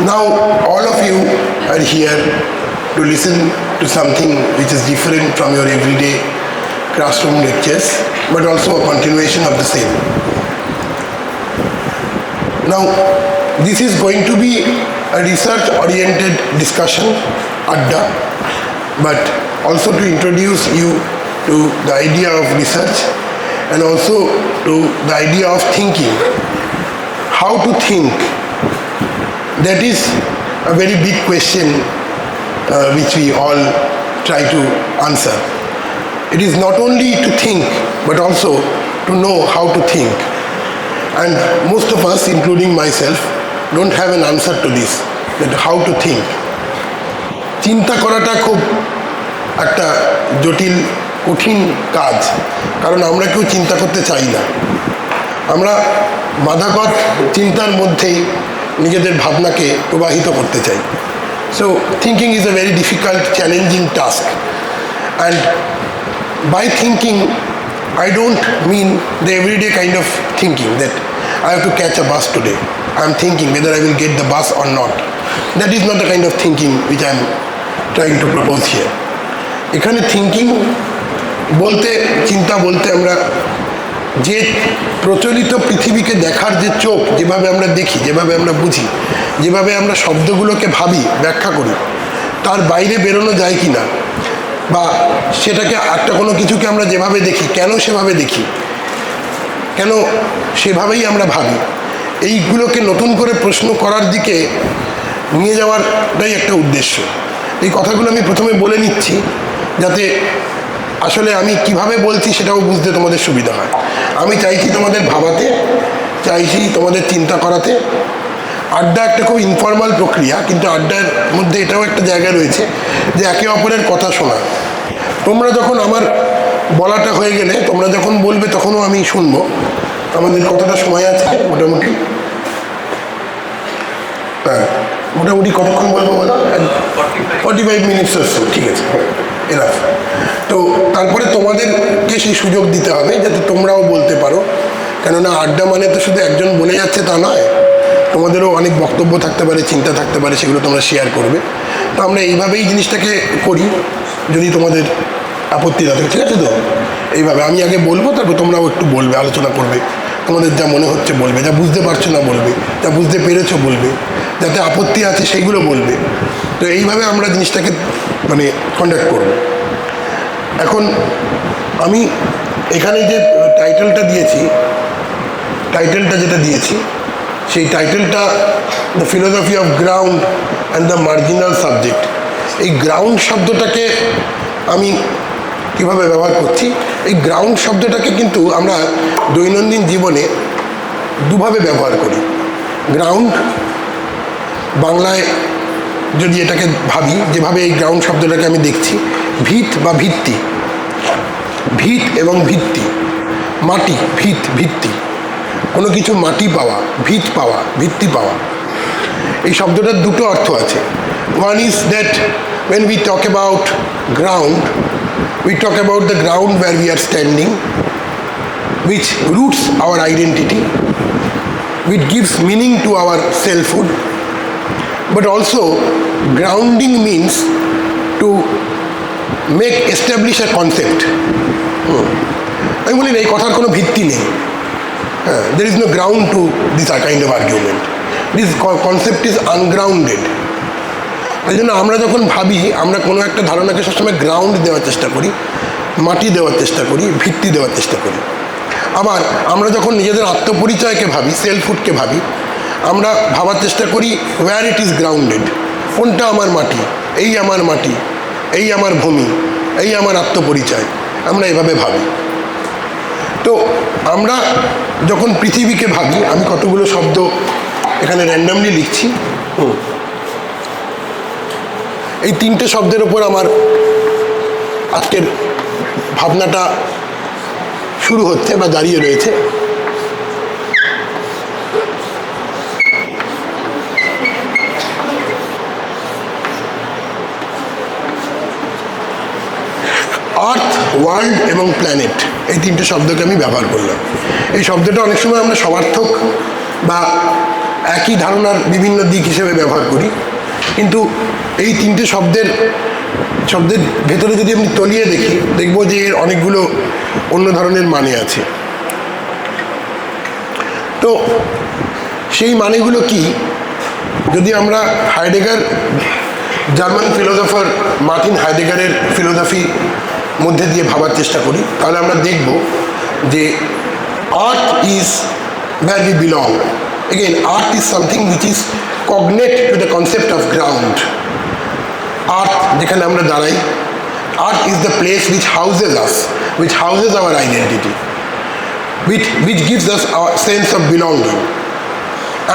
Now, all of you are here to listen to something which is different from your everyday classroom lectures, but also a continuation of the same. Now, this is going to be a research-oriented discussion, adda, but also to introduce you to the idea of research and also to the idea of thinking. How to think? That is a very big question which we all try to answer. It is not only to think, but also to know how to think. And most of us, including myself, don't have an answer to this, that how to think. চিন্তা করাটা খুব একটা জটিল কঠিন কাজ, কারণ আমরা কেউ চিন্তা করতে চাই না। আমরা বাধাগত চিন্তার মধ্যেই নিজেদের ভাবনাকে প্রবাহিত করতে চাই। So thinking is a very difficult, challenging task. And by thinking, I don't mean the everyday kind of thinking that I have to catch a bus today. I'm thinking whether I will get the bus or not. That is not the kind of thinking which I'm trying to propose here. এখানে thinking বলতে, চিন্তা বলতে আমরা যে প্রচলিত পৃথিবীকে দেখার যে চোখ, যেভাবে আমরা দেখি, যেভাবে আমরা বুঝি, যেভাবে আমরা শব্দগুলোকে ভাবি, ব্যাখ্যা করি, তার বাইরে বেরোনো যায় কি না, বা সেটাকে একটা কোনো কিছুকে আমরা যেভাবে দেখি, কেন সেভাবে দেখি, কেন সেভাবেই আমরা ভাবি, এইগুলোকে নতুন করে প্রশ্ন করার দিকে নিয়ে যাওয়াটাই একটা উদ্দেশ্য। এই কথাগুলো আমি প্রথমে বলে নিচ্ছি যাতে আসলে আমি কিভাবে বলছি সেটাও বুঝতে তোমাদের সুবিধা হয়। আমি চাইছি তোমাদের ভাবাতে, চাইছি তোমাদের চিন্তা করাতে। আড্ডা একটা খুব ইনফর্মাল প্রক্রিয়া, কিন্তু আড্ডার মধ্যে এটাও একটা জায়গা রয়েছে যে একে অপরের কথা শোনা। তোমরা যখন আমার বলাটা হয়ে গেলে, তোমরা যখন বলবে তখনও আমি শুনবো। আমাদের কতটা সময় আছে মোটামুটি? হ্যাঁ, মোটামুটি কতক্ষণ বলবো বলো? 45 মিনিটস আসছে, ঠিক আছে, এনাফ। তো তারপরে তোমাদেরকে সেই সুযোগ দিতে হবে যাতে তোমরাও বলতে পারো, কেননা আড্ডা মানে তো শুধু একজন বলে যাচ্ছে তা নয়, তোমাদেরও অনেক বক্তব্য থাকতে পারে, চিন্তা থাকতে পারে, সেগুলো তোমরা শেয়ার করবে। তো আমরা এইভাবেই জিনিসটাকে করি, যদি তোমাদের আপত্তি না থাকে, ঠিক আছে? তো এইভাবে আমি আগে বলবো, তারপর তোমরাও একটু বলবে, আলোচনা করবে, তোমাদের যা মনে হচ্ছে বলবে, যা বুঝতে পারছো না বলবে, যা বুঝতে পেরেছো বলবে, যাতে আপত্তি আছে সেইগুলো বলবে। তো এইভাবে আমরা জিনিসটাকে মানে কন্ডাক্ট করব। এখন আমি এখানে যে টাইটেলটা দিয়েছি, সেই টাইটেলটা the philosophy of ground and the marginal subject. এই গ্রাউন্ড শব্দটাকে আমি কীভাবে ব্যবহার করছি, এই গ্রাউন্ড শব্দটাকে কিন্তু আমরা দৈনন্দিন জীবনে দুভাবে ব্যবহার করি। গ্রাউন্ড বাংলায় যদি এটাকে ভাবি, যেভাবে এই গ্রাউন্ড শব্দটাকে আমি দেখছি, ভিত বা ভিত্তি, ভিত এবং ভিত্তি, মাটি, ভিত, ভিত্তি, কোনো কিছু মাটি পাওয়া, ভিত পাওয়া, ভিত্তি পাওয়া। এই শব্দটার দুটো অর্থ আছে। One is that when we talk about ground, we talk about the ground where we are standing, which roots our identity, which gives meaning to our selfhood. But also, grounding means to establish a concept. আমি বলি না, এই কথার কোনো ভিত্তি নেই। There is no ground to this kind of argument. This concept is ungrounded. এই জন্য আমরা যখন ভাবি, আমরা কোনো একটা ধারণাকে সবসময় গ্রাউন্ড দেওয়ার চেষ্টা করি, মাটি দেওয়ার চেষ্টা করি, ভিত্তি দেওয়ার চেষ্টা করি। আবার আমরা যখন নিজেদের আত্মপরিচয়কে ভাবি, সেলফহুডকে ভাবি, আমরা ভাবার চেষ্টা করি ওয়্যার ইট ইজ গ্রাউন্ডেড, কোনটা আমার মাটি, এই আমার মাটি, এই আমার ভূমি, এই আমার আত্মপরিচয়, আমরা এভাবে ভাবি। তো আমরা যখন পৃথিবীকে ভাবি, আমি কতগুলো শব্দ এখানে র্যান্ডামলি লিখছি। এই তিনটে শব্দের ওপর আমার আজকের ভাবনাটা শুরু হচ্ছে বা দাঁড়িয়ে রয়েছে। আর্থ, ওয়ার্ল্ড এবং প্ল্যানেট, এই তিনটে শব্দকে আমি ব্যবহার করলাম। এই শব্দটা অনেক সময় আমরা সমার্থক বা একই ধারণার বিভিন্ন দিক হিসেবে ব্যবহার করি, কিন্তু এই তিনটে শব্দের ভেতরে যদি আমি তলিয়ে দেখি, দেখব যে এর অনেকগুলো অন্য ধরনের মানে আছে। তো সেই মানেগুলো কি, যদি আমরা হাইডেগার, জার্মান ফিলোসফার মার্টিন হাইডেগারের ফিলোসফি মধ্যে দিয়ে ভাবার চেষ্টা করি, তাহলে আমরা দেখব যে earth is where we belong. Again, art is something which is cognate to the concept of ground. Earth, যেখানে আমরা দাঁড়াই, art is the place which houses us, which houses our identity, which gives us our sense of belonging.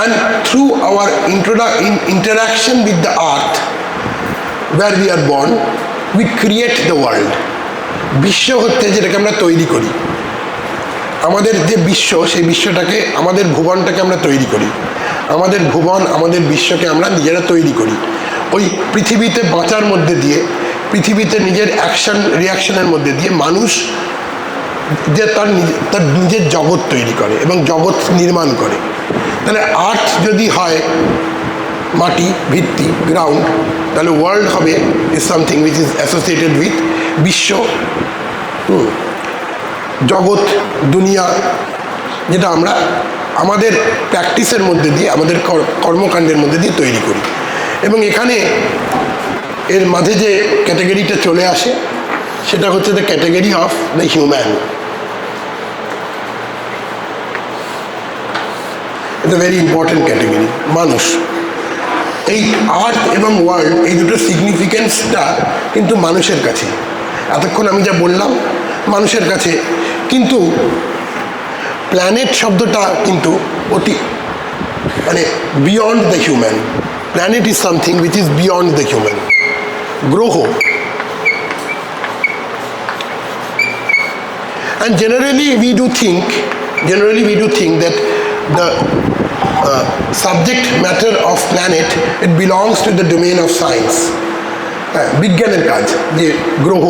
And through our interaction with the earth where we are born, we create the world. বিশ্ব হচ্ছে যেটাকে আমরা তৈরি করি, আমাদের যে বিশ্ব, সেই বিশ্বটাকে, আমাদের ভুবনটাকে আমরা তৈরি করি। আমাদের ভুবন, আমাদের বিশ্বকে আমরা নিজেরা তৈরি করি ওই পৃথিবীতে বাঁচার মধ্যে দিয়ে, পৃথিবীতে নিজের অ্যাকশন রিয়াকশনের মধ্যে দিয়ে মানুষ যে তার নিজের জগৎ তৈরি করে এবং জগৎ নির্মাণ করে। তাহলে আর্থ যদি হয় মাটি, ভিত্তি, গ্রাউন্ড, তাহলে ওয়ার্ল্ড হবে is something which is associated with বিশ্ব, জগৎ, দুনিয়া, যেটা আমরা আমাদের প্র্যাকটিসের মধ্যে দিয়ে, আমাদের কর্মকাণ্ডের মধ্যে দিয়ে তৈরি করি। এবং এখানে এর মাঝে যে ক্যাটাগরিটা চলে আসে, সেটা হচ্ছে the category of the human. এটা ভেরি ইম্পর্টেন্ট ক্যাটাগরি, মানুষ। এই আর্থ এবং ওয়ার্ল্ড, এই দুটো সিগনিফিকেন্সটা কিন্তু মানুষের কাছে, এতক্ষণ আমি যা বললাম মানুষের কাছে, কিন্তু প্ল্যানেট শব্দটা কিন্তু অতি মানে beyond the human. Planet is something which is beyond the human. গ্রহ, and generally we do think that the subject matter of planet, it belongs to the domain of science. বিজ্ঞানের কাজ, যে গ্রহ,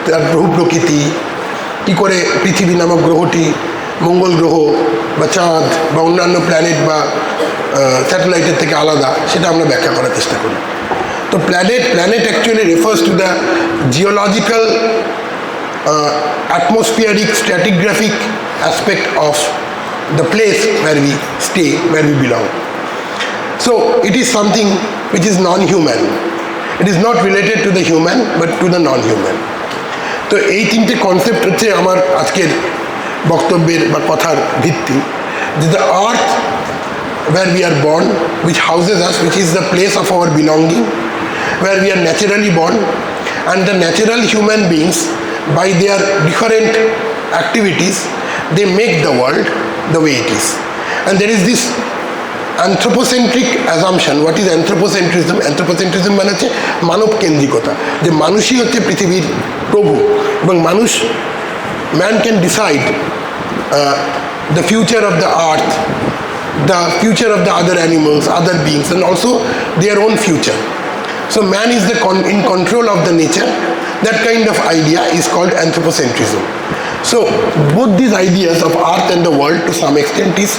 তার গ্রহ প্রকৃতি, কী করে পৃথিবী নামক গ্রহটি মঙ্গল গ্রহ বা চাঁদ বা অন্যান্য প্ল্যানেট বা স্যাটেলাইটের থেকে আলাদা, সেটা আমরা ব্যাখ্যা করার চেষ্টা করি। তো planet actually refers to the geological, atmospheric, stratigraphic aspect of the place where we stay, where we belong. So it is something which is non-human. It is not related to the human but to the non-human. তো এই তিনটে concept হচ্ছে আমার আজকের বক্তব্যের বা কথার ভিত্তি, যে the earth where we are born, which houses us, which is the place of our belonging, where we are naturally born, and the natural human beings, by their different activities, they make the world the way it is. And there is this anthropocentric assumption. What is anthropocentrism? Anthropocentrism মানে হচ্ছে মানব কেন্দ্রিকতা, যে মানুষই হচ্ছে পৃথিবীর প্রভু এবং মানুষ, man can decide the future of the earth, the future of the other animals, other beings, and also their own future. So man is in control of the nature. That kind of idea is called anthropocentrism. So both these ideas of earth and the world to some extent is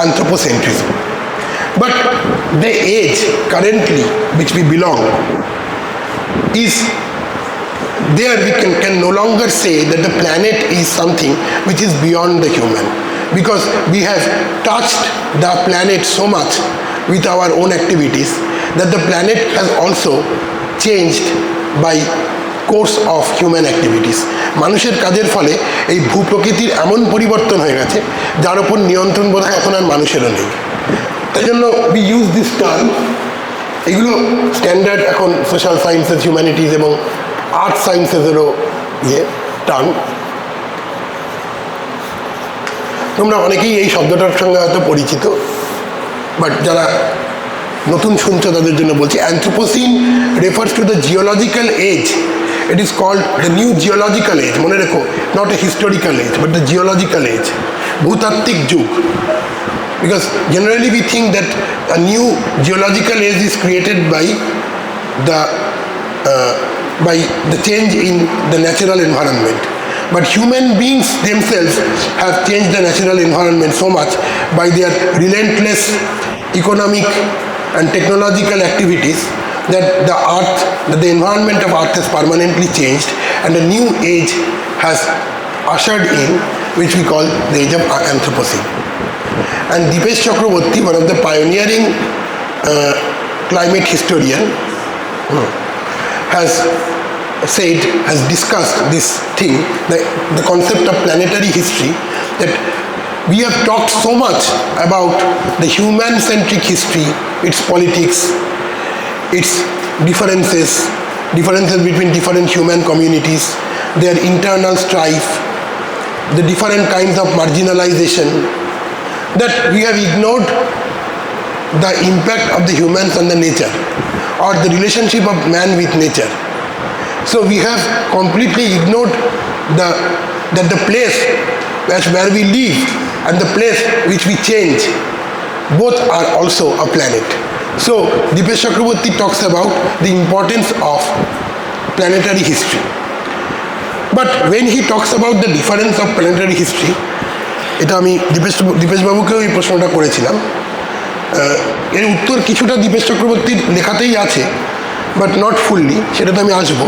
anthropocentrism. But the age currently which we belong is there, we can no longer say that the planet is something which is beyond the human, because we have touched the planet so much with our own activities that the planet has also changed by course of human activities. মানুষের কাজের ফলে এই ভূপ্রকৃতির এমন পরিবর্তন হয়ে গেছে যার ওপর নিয়ন্ত্রণ বোধহয় এখন আর মানুষেরও নেই। তাই জন্য উই ইউজ দিস টার্ম, এগুলো স্ট্যান্ডার্ড এখন সোশ্যাল সায়েন্সেস, হিউম্যানিটিস এবং আর্ট সায়েন্সেসেরও টার্ম। তোমরা অনেকেই এই শব্দটার সঙ্গে হয়তো পরিচিত, বাট যারা নতুন শুনছো তাদের জন্য বলছি, Anthropocene refers to the geological age. It is called the new geological age. মনে রেখো, not a historical age, but the geological age, ভূতাত্ত্বিক যুগ। Because generally we think that a new geological age is created by the change in the natural environment. But human beings themselves have changed the natural environment so much by their relentless economic and technological activities that the environment of Earth has permanently changed and a new age has ushered in, which we call the age of Anthropocene. And Dipesh Chakraborty, one of the pioneering climate historian, has discussed this thing, the concept of planetary history, that we have talked so much about the human-centric history, its politics, its differences between different human communities, their internal strife, the different kinds of marginalization, that we have ignored the impact of the humans on the nature or the relationship of man with nature. So we have completely ignored that the place where we live and the place which we change, both are also a planet. So Dipesh Chakraborty talks about the importance of planetary history. But when he talks about the difference of planetary history, এটা আমি দীপেশ বাবুকেও এই প্রশ্নটা করেছিলাম, এর উত্তর কিছুটা দীপেশ চক্রবর্তীর লেখাতেই আছে, বাট নট ফুললি, সেটাতে আমি আসবো।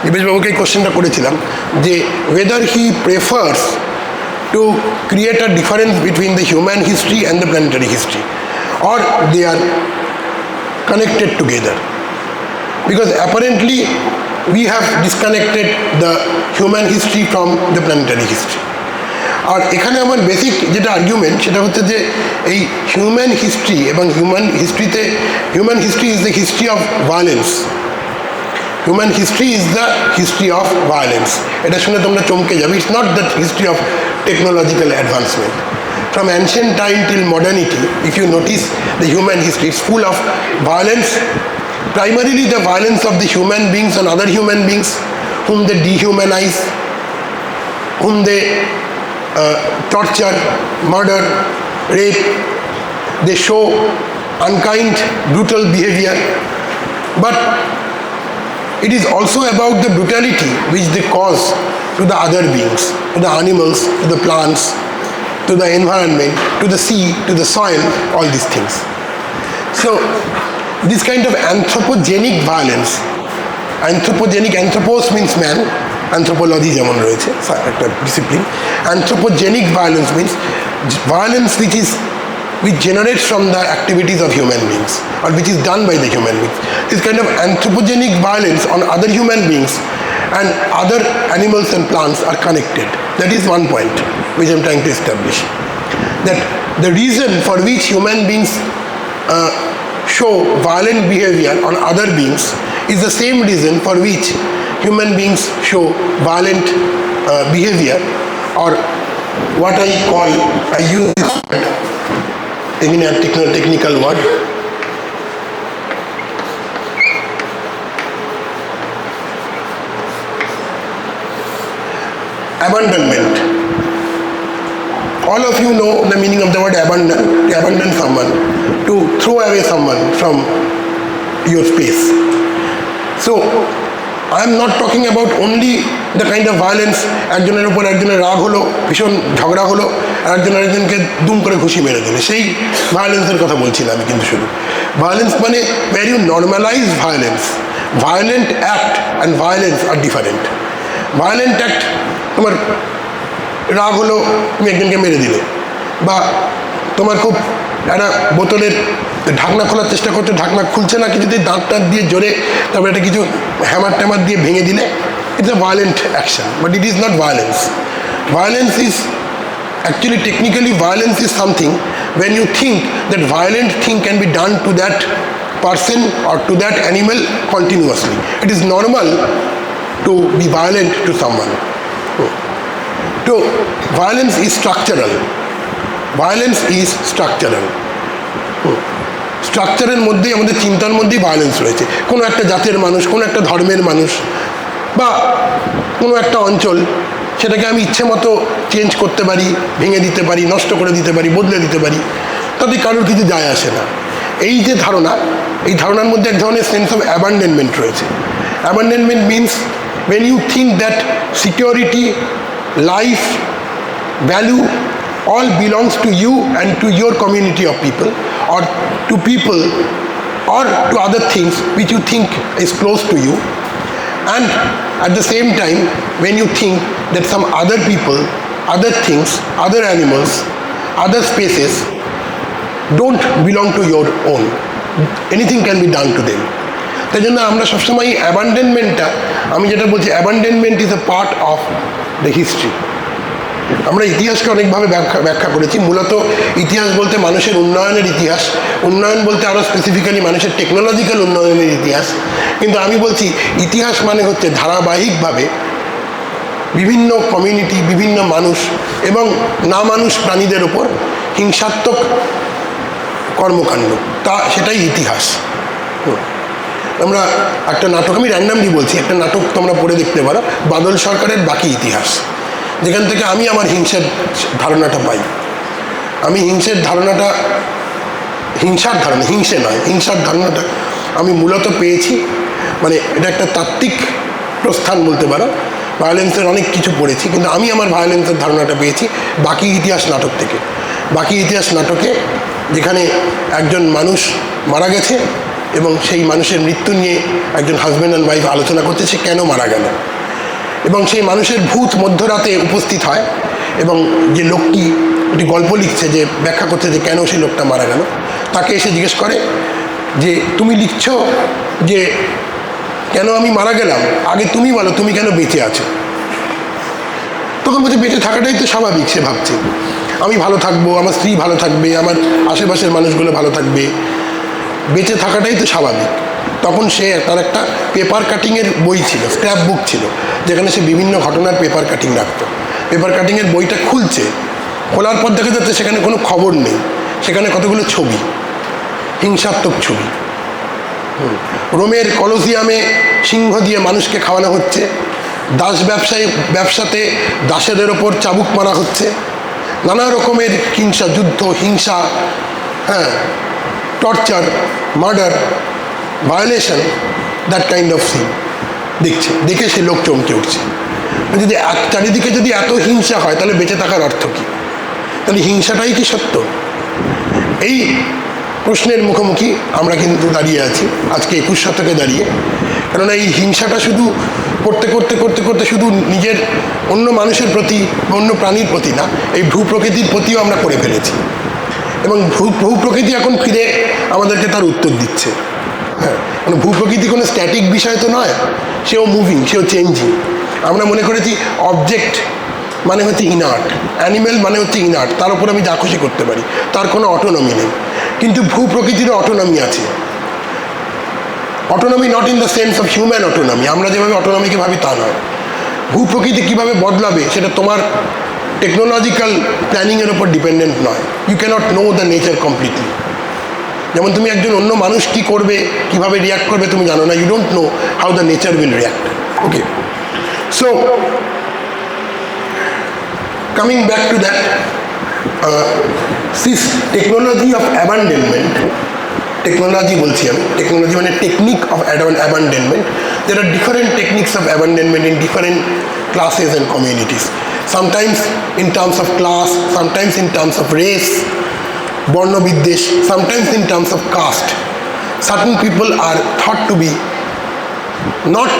দীপেশবাবুকে এই কোশ্চেনটা করেছিলাম যে whether he prefers to create a difference between the human history and the planetary history, or they are connected together, because apparently we have disconnected the human history from the planetary history. আর এখানে আমার basic যেটা argument সেটা হচ্ছে যে এই human history এবং human history is the history of violence. Human history is the history of violence. এটা শুনে তোমরা চমকে যাবে। It's not the history of technological advancement. From ancient time till modernity, if you notice the human history, it's full of violence, primarily the violence of the human beings on other human beings, whom they dehumanize, whom they torture, murder, rape. They show unkind, brutal behavior. But it is also about the brutality which they cause to the other beings, to the animals, to the plants, to the environment, to the sea, to the soil, all these things. So this kind of anthropogenic violence, anthropos means man, anthropology যেমন রয়েছে একটা discipline, anthropogenic violence means violence which generates from the activities of human beings or which is done by the human beings. This kind of anthropogenic violence on other human beings and other animals and plants are connected. That is one point which I am trying to establish. That the reason for which human beings show violent behavior on other beings is the same reason for which human beings show violent behavior, or what I use this word, in a technical word, abandonment. All of you know the meaning of the word abandon. To abandon someone, to throw away someone from your space. So I am not talking about only the kind of violence, একজনের উপর একজনের রাগ হলো, ভীষণ ঝগড়া হলো, আর একজন আরেকজনকে দুম করে ঘুষি মেরে দিলে, সেই ভায়োলেন্সের কথা বলছি না আমি। কিন্তু শুধু ভায়োলেন্স মানে where you normalize violence. Violent act and violence are different. Violent act, তোমার রাগ হলো, তুমি একজনকে মেরে দিলে, বা তোমার খুব একটা বোতলের ঢাকনা খোলার চেষ্টা করছো, ঢাকনা খুলছে না, কিছুতেই দাঁত দিয়ে জোরে তারপরে একটা কিছু হ্যামার ট্যামার দিয়ে ভেঙে দিলে, it's a violent action, but it is not violence. Violence is actually, technically, violence is something when you think that violent thing can be done to that person or to that animal continuously. It is normal to be violent to someone. So violence is structural. Violence is structural. স্ট্রাকচারের মধ্যেই, আমাদের চিন্তার মধ্যেই violence রয়েছে। কোনো একটা জাতের মানুষ, কোনো একটা ধর্মের মানুষ, বা কোনো একটা অঞ্চল, সেটাকে আমি ইচ্ছে মতো চেঞ্জ করতে পারি, ভেঙে দিতে পারি, নষ্ট করে দিতে পারি, বদলে দিতে পারি, তাতে কারোর কিছু যায় আসে না। এই যে ধারণা, এই ধারণার মধ্যে এক ধরনের সেন্স অফ অ্যাবান্ডনমেন্ট রয়েছে। Abandonment means when you think that security, life, value all belongs to you and to your community of people, or to people or to other things which you think is close to you. And at the same time, when you think that some other people, other things, other animals, other spaces don't belong to your own, anything can be done to them. তাই জন্য আমরা সবসময় অ্যাবান্ডনমেন্টটা, আমি যেটা বলছি, abandonment is a part of the history. আমরা ইতিহাসকে অনেকভাবে ব্যাখ্যা করেছি। মূলত ইতিহাস বলতে মানুষের উন্নয়নের ইতিহাস, উন্নয়ন বলতে আরও স্পেসিফিক্যালি মানুষের টেকনোলজিক্যাল উন্নয়নের ইতিহাস। কিন্তু আমি বলছি ইতিহাস মানে হচ্ছে ধারাবাহিকভাবে বিভিন্ন কমিউনিটি, বিভিন্ন মানুষ এবং না মানুষ প্রাণীদের ওপর হিংসাত্মক কর্মকাণ্ড, সেটাই ইতিহাস। আমরা একটা নাটক, আমি র্যান্ডামলি বলছি, একটা নাটক তোমরা পড়ে দেখতে পারো, বাদল সরকারের বাকি ইতিহাস, যেখান থেকে আমি আমার হিংসার ধারণাটা পাই। আমি হিংসার ধারণাটা আমি মূলত পেয়েছি, মানে এটা একটা তাত্ত্বিক প্রস্থান বলতে পারো। ভায়োলেন্সের অনেক কিছু পড়েছি, কিন্তু আমি আমার ভায়োলেন্সের ধারণাটা পেয়েছি বাকি ইতিহাস নাটক থেকে। বাকি ইতিহাস নাটকে যেখানে একজন মানুষ মারা গেছে এবং সেই মানুষের মৃত্যু নিয়ে একজন হাজব্যান্ড অ্যান্ড ওয়াইফ আলোচনা করছে সে কেন মারা গেল, এবং সেই মানুষের ভূত মধ্যরাতে উপস্থিত হয় এবং যে লোকটি একটি গল্প লিখছে, যে ব্যাখ্যা করছে যে কেন সেই লোকটা মারা গেল, তাকে এসে জিজ্ঞেস করে যে তুমি লিখছ যে কেন আমি মারা গেলাম, আগে তুমি বলো তুমি কেন বেঁচে আছো। তখন বলছে বেঁচে থাকাটাই তো স্বাভাবিক। সে ভাবছে আমি ভালো থাকবো, আমার স্ত্রী ভালো থাকবে, আমার আশেপাশের মানুষগুলো ভালো থাকবে, বেঁচে থাকাটাই তো স্বাভাবিক। তখন সে তার একটা পেপার কাটিংয়ের বই ছিল, স্ক্র্যাপ বুক ছিল, যেখানে সে বিভিন্ন ঘটনার পেপার কাটিং রাখতো। পেপার কাটিংয়ের বইটা খুলছে, খোলার পর দেখা যাচ্ছে সেখানে কোনো খবর নেই, সেখানে কতগুলো ছবি, হিংসাত্মক ছবি। রোমের কলোসিয়ামে সিংহ দিয়ে মানুষকে খাওয়ানো হচ্ছে, দাস ব্যবসাতে দাসেদের ওপর চাবুক মারা হচ্ছে, নানা রকমের হিংসা, যুদ্ধ, হিংসা, torture, murder, violation, that kind of scene দেখে সে লোক চমকে উঠছে। যদি চারিদিকে যদি এত হিংসা হয় তাহলে বেঁচে থাকার অর্থ কী? তাহলে হিংসাটাই কি সত্য? এই প্রশ্নের মুখোমুখি আমরা কিন্তু দাঁড়িয়ে আছি আজকে 21 শতকে দাঁড়িয়ে। কেননা এই হিংসাটা শুধু করতে করতে করতে করতে শুধু নিজের অন্য মানুষের প্রতি, অন্য প্রাণীর প্রতি না, এই ভূপ্রকৃতির প্রতিও আমরা করে ফেলেছি। এবং ভূপ্রকৃতি এখন ফিরে আমাদেরকে তার উত্তর দিচ্ছে। মানে ভূপ্রকৃতি কোনো স্ট্যাটিক বিষয় তো নয়, সেও মুভিং, সেও চেঞ্জিং। আমরা মনে করেছি অবজেক্ট মানে হচ্ছে ইনার্ট, অ্যানিমেল মানে হচ্ছে ইনার্ট, তার উপর আমি যা খুশি করতে পারি, তার কোনো অটোনমি নেই। কিন্তু ভূপ্রকৃতিরও অটোনমি আছে। Autonomy not in the sense of human autonomy, আমরা যেভাবে অটোনমিকে ভাবি তা নয়। ভূপ্রকৃতি কীভাবে বদলাবে সেটা তোমার টেকনোলজিক্যাল প্ল্যানিংয়ের ওপর ডিপেন্ডেন্ট নয়। You cannot know the nature completely. যেমন তুমি একজন অন্য মানুষ কী করবে, কীভাবে রিয়াক্ট করবে তুমি জানো না, you don't know how the nature will react. Okay, so coming back to that, this technology of abandonment, technology বলছি আমি, টেকনোলজি মানে technique of abandonment. There are different techniques of abandonment in different classes and communities. Sometimes in terms of class, sometimes in terms of race, বর্ণবিদ্বেষ, sometimes in terms of caste. Certain people are thought to be not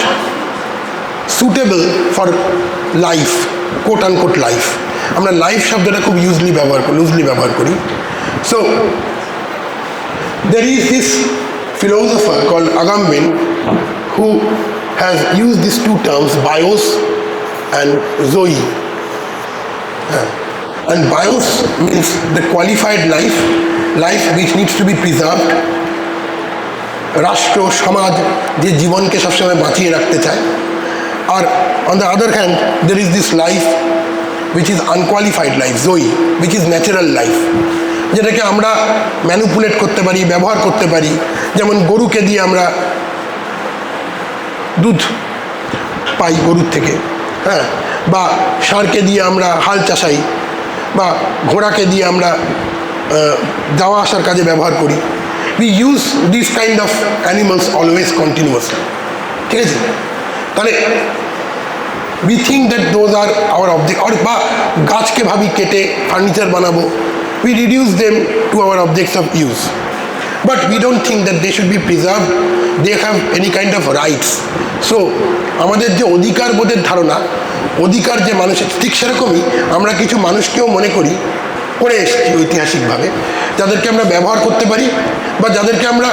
suitable for life, quote unquote life. আমরা life শব্দটা খুব loosely ব্যবহার করি। So there is this philosopher called Agamben who has used these two terms, bios and zoe. And bios means the qualified life which needs to be preserved. রাষ্ট্র, সমাজ যে জীবনকে সবসময় বাঁচিয়ে রাখতে চায়। আর on the other hand there is this life which is unqualified life, zoe, which is natural life, যেটাকে আমরা ম্যানিপুলেট করতে পারি, ব্যবহার করতে পারি। যেমন গরুকে দিয়ে আমরা দুধ পাই গরুর থেকে, বা ষাঁড়কে দিয়ে আমরা হাল চাষাই, বা ঘোড়াকে দিয়ে আমরা যাওয়া আসার কাজে ব্যবহার করি। We use this kind of animals always continuously. ঠিক আছে, তাহলে we think that those are our object, or বা গাছকে ভাবি কেটে ফার্নিচার বানাবো, we reduce them to our objects of use. But we don't think that they should be preserved, they have any kind of rights. So আমাদের যে অধিকার বোধের ধারণা, অধিকার যে মানুষের, ঠিক সেরকমই আমরা কিছু মানুষকেও মনে করি করে এসেছি ঐতিহাসিকভাবে, যাদেরকে আমরা ব্যবহার করতে পারি বা যাদেরকে আমরা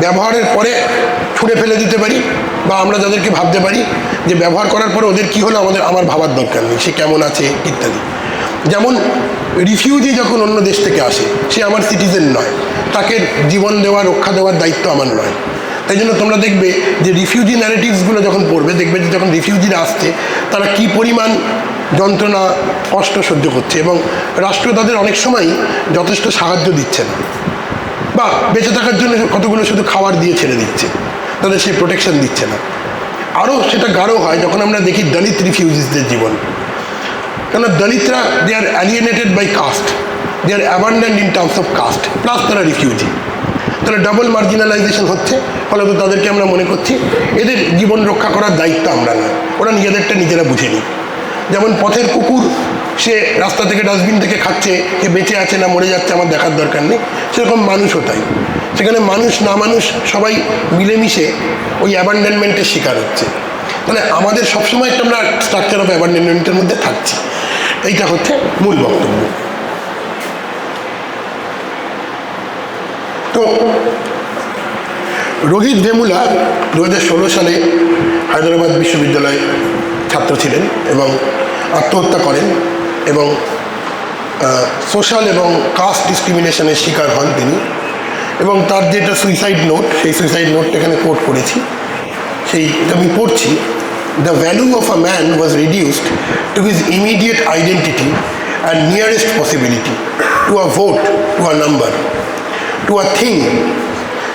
ব্যবহারের পরে ছুঁড়ে ফেলে দিতে পারি, বা আমরা যাদেরকে ভাবতে পারি যে ব্যবহার করার পরে ওদের কী হলো আমার ভাবার দরকার নেই, সে কেমন আছে ইত্যাদি। যেমন রিফিউজি যখন অন্য দেশ থেকে আসে, সে আমার সিটিজেন নয়, তাকে জীবন দেওয়া, রক্ষা দেওয়ার দায়িত্ব আমার নয়। তাই জন্য তোমরা দেখবে যে রিফিউজি ন্যারেটিভসগুলো যখন পড়বে, দেখবে যে যখন রিফিউজিরা আসছে তারা কী পরিমাণ যন্ত্রণা কষ্ট সহ্য করছে, এবং রাষ্ট্র তাদের অনেক সময়ই যথেষ্ট সাহায্য দিচ্ছে না, বা বেঁচে থাকার জন্য কতগুলো শুধু খাবার দিয়ে ছেড়ে দিচ্ছে, তাদের সেই প্রোটেকশন দিচ্ছে না। আরও সেটা গাঢ় হয় যখন আমরা দেখি দলিত রিফিউজিসদের জীবন। কেন দলিতরা, they are alienated by caste, they are abandoned in terms of caste, plus তারা রিফিউজি। তাহলে ডাবল মার্জিনালাইজেশন হচ্ছে, ফলে তো তাদেরকে আমরা মনে করছি এদের জীবন রক্ষা করার দায়িত্ব আমরা না, ওরা নিজেদেরটা নিজেরা বুঝে নিই। যেমন পথের কুকুর, সে রাস্তা থেকে ডাস্টবিন থেকে খাচ্ছে, সে বেঁচে আছে না মরে যাচ্ছে আমার দেখার দরকার নেই, সেরকম মানুষও তাই। সেখানে মানুষ না মানুষ সবাই মিলেমিশে ওই অ্যাবান্ডনমেন্টের শিকার হচ্ছে। তাহলে আমাদের সবসময় একটা আমরা স্ট্রাকচার অফ অ্যাবান্ডনমেন্টের মধ্যে থাকছি, এইটা হচ্ছে মূল বক্তব্য। তো রোহিত ভেমুলা 2016 সালে হায়দ্রাবাদ বিশ্ববিদ্যালয়ে ছাত্র ছিলেন এবং আত্মহত্যা করেন, এবং সোশ্যাল এবং কাস্ট ডিসক্রিমিনেশনের শিকার হন তিনি। এবং তার যেটা সুইসাইড নোট, সেই সুইসাইড নোটটা এখানে কোট করেছি, সেই আমি পড়ছি। The value of a man was reduced to his immediate identity and nearest possibility, to a vote, to a number, to a thing.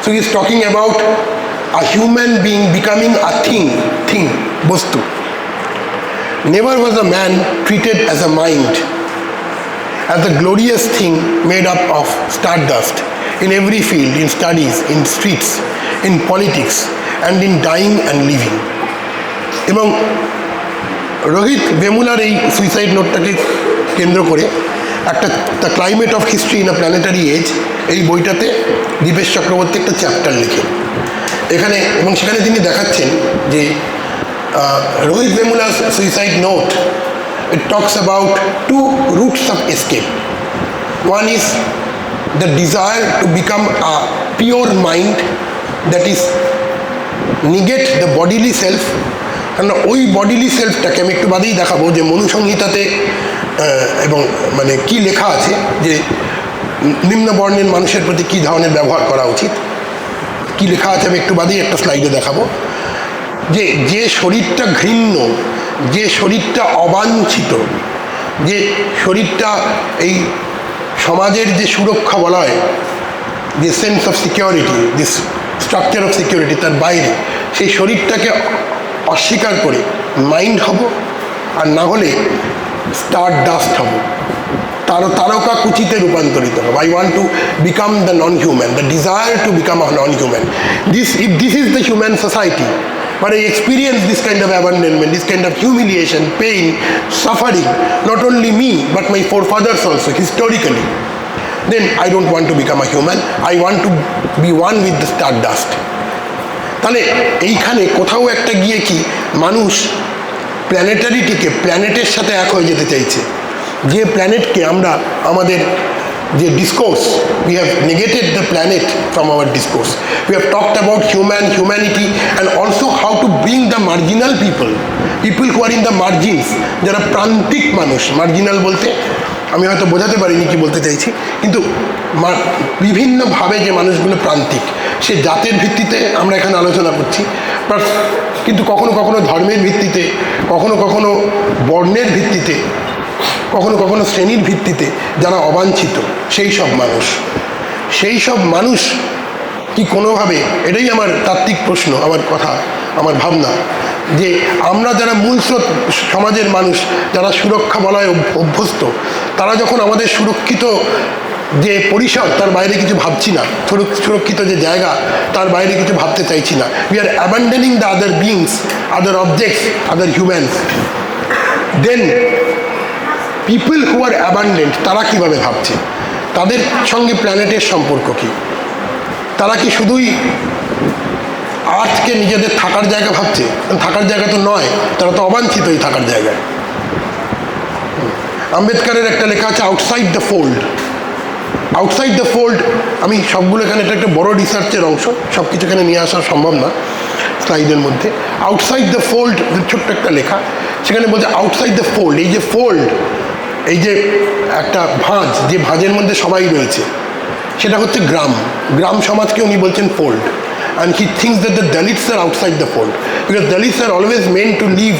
So he is talking about a human being becoming a thing, bostu. Never was a man treated as a mind, as a glorious thing made up of stardust in every field, in studies, in streets, in politics, and in dying and living. এবং রোহিত ভেমুলার এই suicide নোটটাকে কেন্দ্র করে একটা the climate of history in a planetary age, এই বইটাতে দীপেশ চক্রবর্তী একটা chapter লেখেন এখানে, এবং সেখানে তিনি দেখাচ্ছেন যে Rohith Vemula's suicide note, it talks about two roots of escape. One is the desire to become a pure mind that is negate the bodily self. কারণ ওই বডিলি সেলফটাকে আমি একটু বাদেই দেখাবো যে মনুসংহিতাতে এবং মানে কি লেখা আছে যে নিম্ন বর্ণের মানুষের প্রতি কী ধরনের ব্যবহার করা উচিত, কি লেখা আছে আমি একটু বাদেই একটা স্লাইডে দেখাবো। যে শরীরটা ঘৃণ্য, যে শরীরটা অবাঞ্ছিত, যে শরীরটা এই সমাজের যে সুরক্ষা বলয়, যে sense of security, this structure of security, তার বাইরে সেই শরীরটাকে অস্বীকার করে মাইন্ড হব, আর না হলে স্টার ডাস্ট হব, তারকা কুচিতে রূপান্তরিত হব। I want to become the non human, the desire to become a non human. If this is the human society, but I experience this kind of abandonment, this kind of humiliation, pain, suffering, not only me, but my forefathers also, historically, then I don't want to become a human. I want to be one with the stardust. তাহলে এইখানে কোথাও একটা গিয়ে কি মানুষ প্ল্যানেটারিটিকে প্ল্যানেটের সাথে এক হয়ে যেতে চাইছে, যে প্ল্যানেটকে আমরা আমাদের যে discourse, we have negated the planet from our discourse. We have talked about humanity and also how to bring the marginal people who are in the margins, যারা প্রান্তিক মানুষ। মার্জিনাল বলতে আমি হয়তো বোঝাতে পারিনি কি বলতে চাইছি, কিন্তু বিভিন্নভাবে যে মানুষগুলো প্রান্তিক, সে জাতের ভিত্তিতে আমরা এখানে আলোচনা করছি, কিন্তু কখনো কখনো ধর্মের ভিত্তিতে, কখনো কখনো বর্ণের ভিত্তিতে, কখনো কখনো শ্রেণীর ভিত্তিতে যারা অবাঞ্ছিত, সেই সব মানুষ কি কোনোভাবে, এটাই আমার তাত্ত্বিক প্রশ্ন, আমার কথা, আমার ভাবনা, যে আমরা যারা মূল স্রোত সমাজের মানুষ, যারা সুরক্ষা বলয়ে অভ্যস্ত, তারা যখন আমাদের সুরক্ষিত যে পরিসর তার বাইরে কিছু ভাবছি না, সুরক্ষিত যে জায়গা তার বাইরে কিছু ভাবতে চাইছি না, we are abandoning the other beings, other objects, other humans. Then people who are abandoned তারা কীভাবে ভাবছে, তাদের সঙ্গে প্ল্যানেটের সম্পর্ক কী, তারা কি শুধুই আর্থকে নিজেদের থাকার জায়গা ভাবছে? থাকার জায়গা তো নয়, তারা তো অবাঞ্ছিতই থাকার জায়গায়। আম্বেদকরের একটা লেখা আছে outside the fold. Outside the fold, আমি সবগুলো এখানে, এটা একটা বড় রিসার্চের অংশ, সব কিছু এখানে নিয়ে আসা সম্ভব না স্লাইডের মধ্যে। আউটসাইড দ্য ফোল্ড ছোট্ট একটা লেখা, সেখানে বলছে আউটসাইড দ্য ফোল্ড, এই যে ফোল্ড, এই যে একটা ভাঁজ, যে ভাঁজের মধ্যে সবাই রয়েছে, সেটা হচ্ছে গ্রাম। গ্রাম সমাজকে উনি বলছেন fold. And he thinks that the Dalits are outside the fold, because Dalits are always meant to live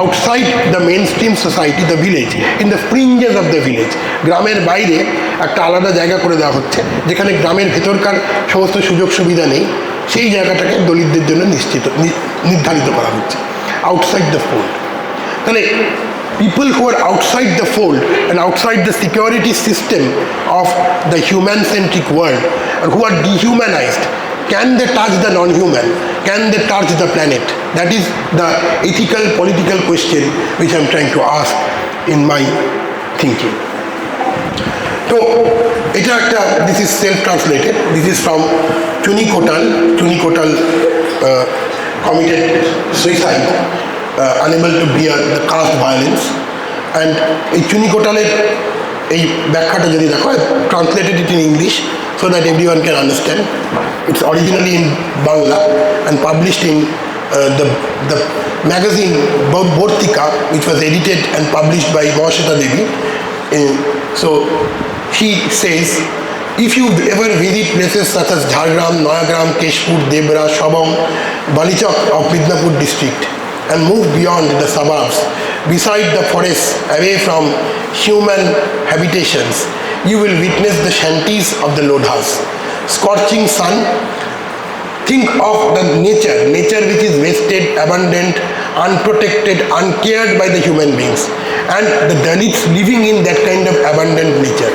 outside the mainstream society, the village, in the fringes of the village. গ্রামের বাইরে একটা আলাদা জায়গা করে দেওয়া হচ্ছে, যেখানে গ্রামের ভেতরকার সমস্ত সুযোগ সুবিধা নেই, সেই জায়গাটাকে দলিতদের জন্য নির্ধারিত করা হচ্ছে, আউটসাইড দ্য ফোল্ড। তাহলে people who are outside the fold and outside the security system of the human-centric world, and who are dehumanized, can they touch the non-human? Can they touch the planet? That is the ethical, political question which I am trying to ask in my thinking. So, this is self-translated. This is from Chuni Kotal. Chuni Kotal committed suicide, unable to bear the caste violence. And এই চুনি কোটালের এই ব্যাখ্যাটা যদি দেখো, I translated it in English so that everyone can understand. It's originally in Bangla and published in the magazine Bortika, which was edited and published by Mahashita Devi. So he says, if you ever visit places such as Jhargram, Noyagram, Keshpur, Debra, Shabam, Balichak of Midnapur district, and move beyond the suburbs, beside the forests, away from human habitations, you will witness the shanties of the Lodhas. Scorching sun, think of the nature which is wasted, abandoned, unprotected, uncared by the human beings, and the Dalits living in that kind of abandoned nature.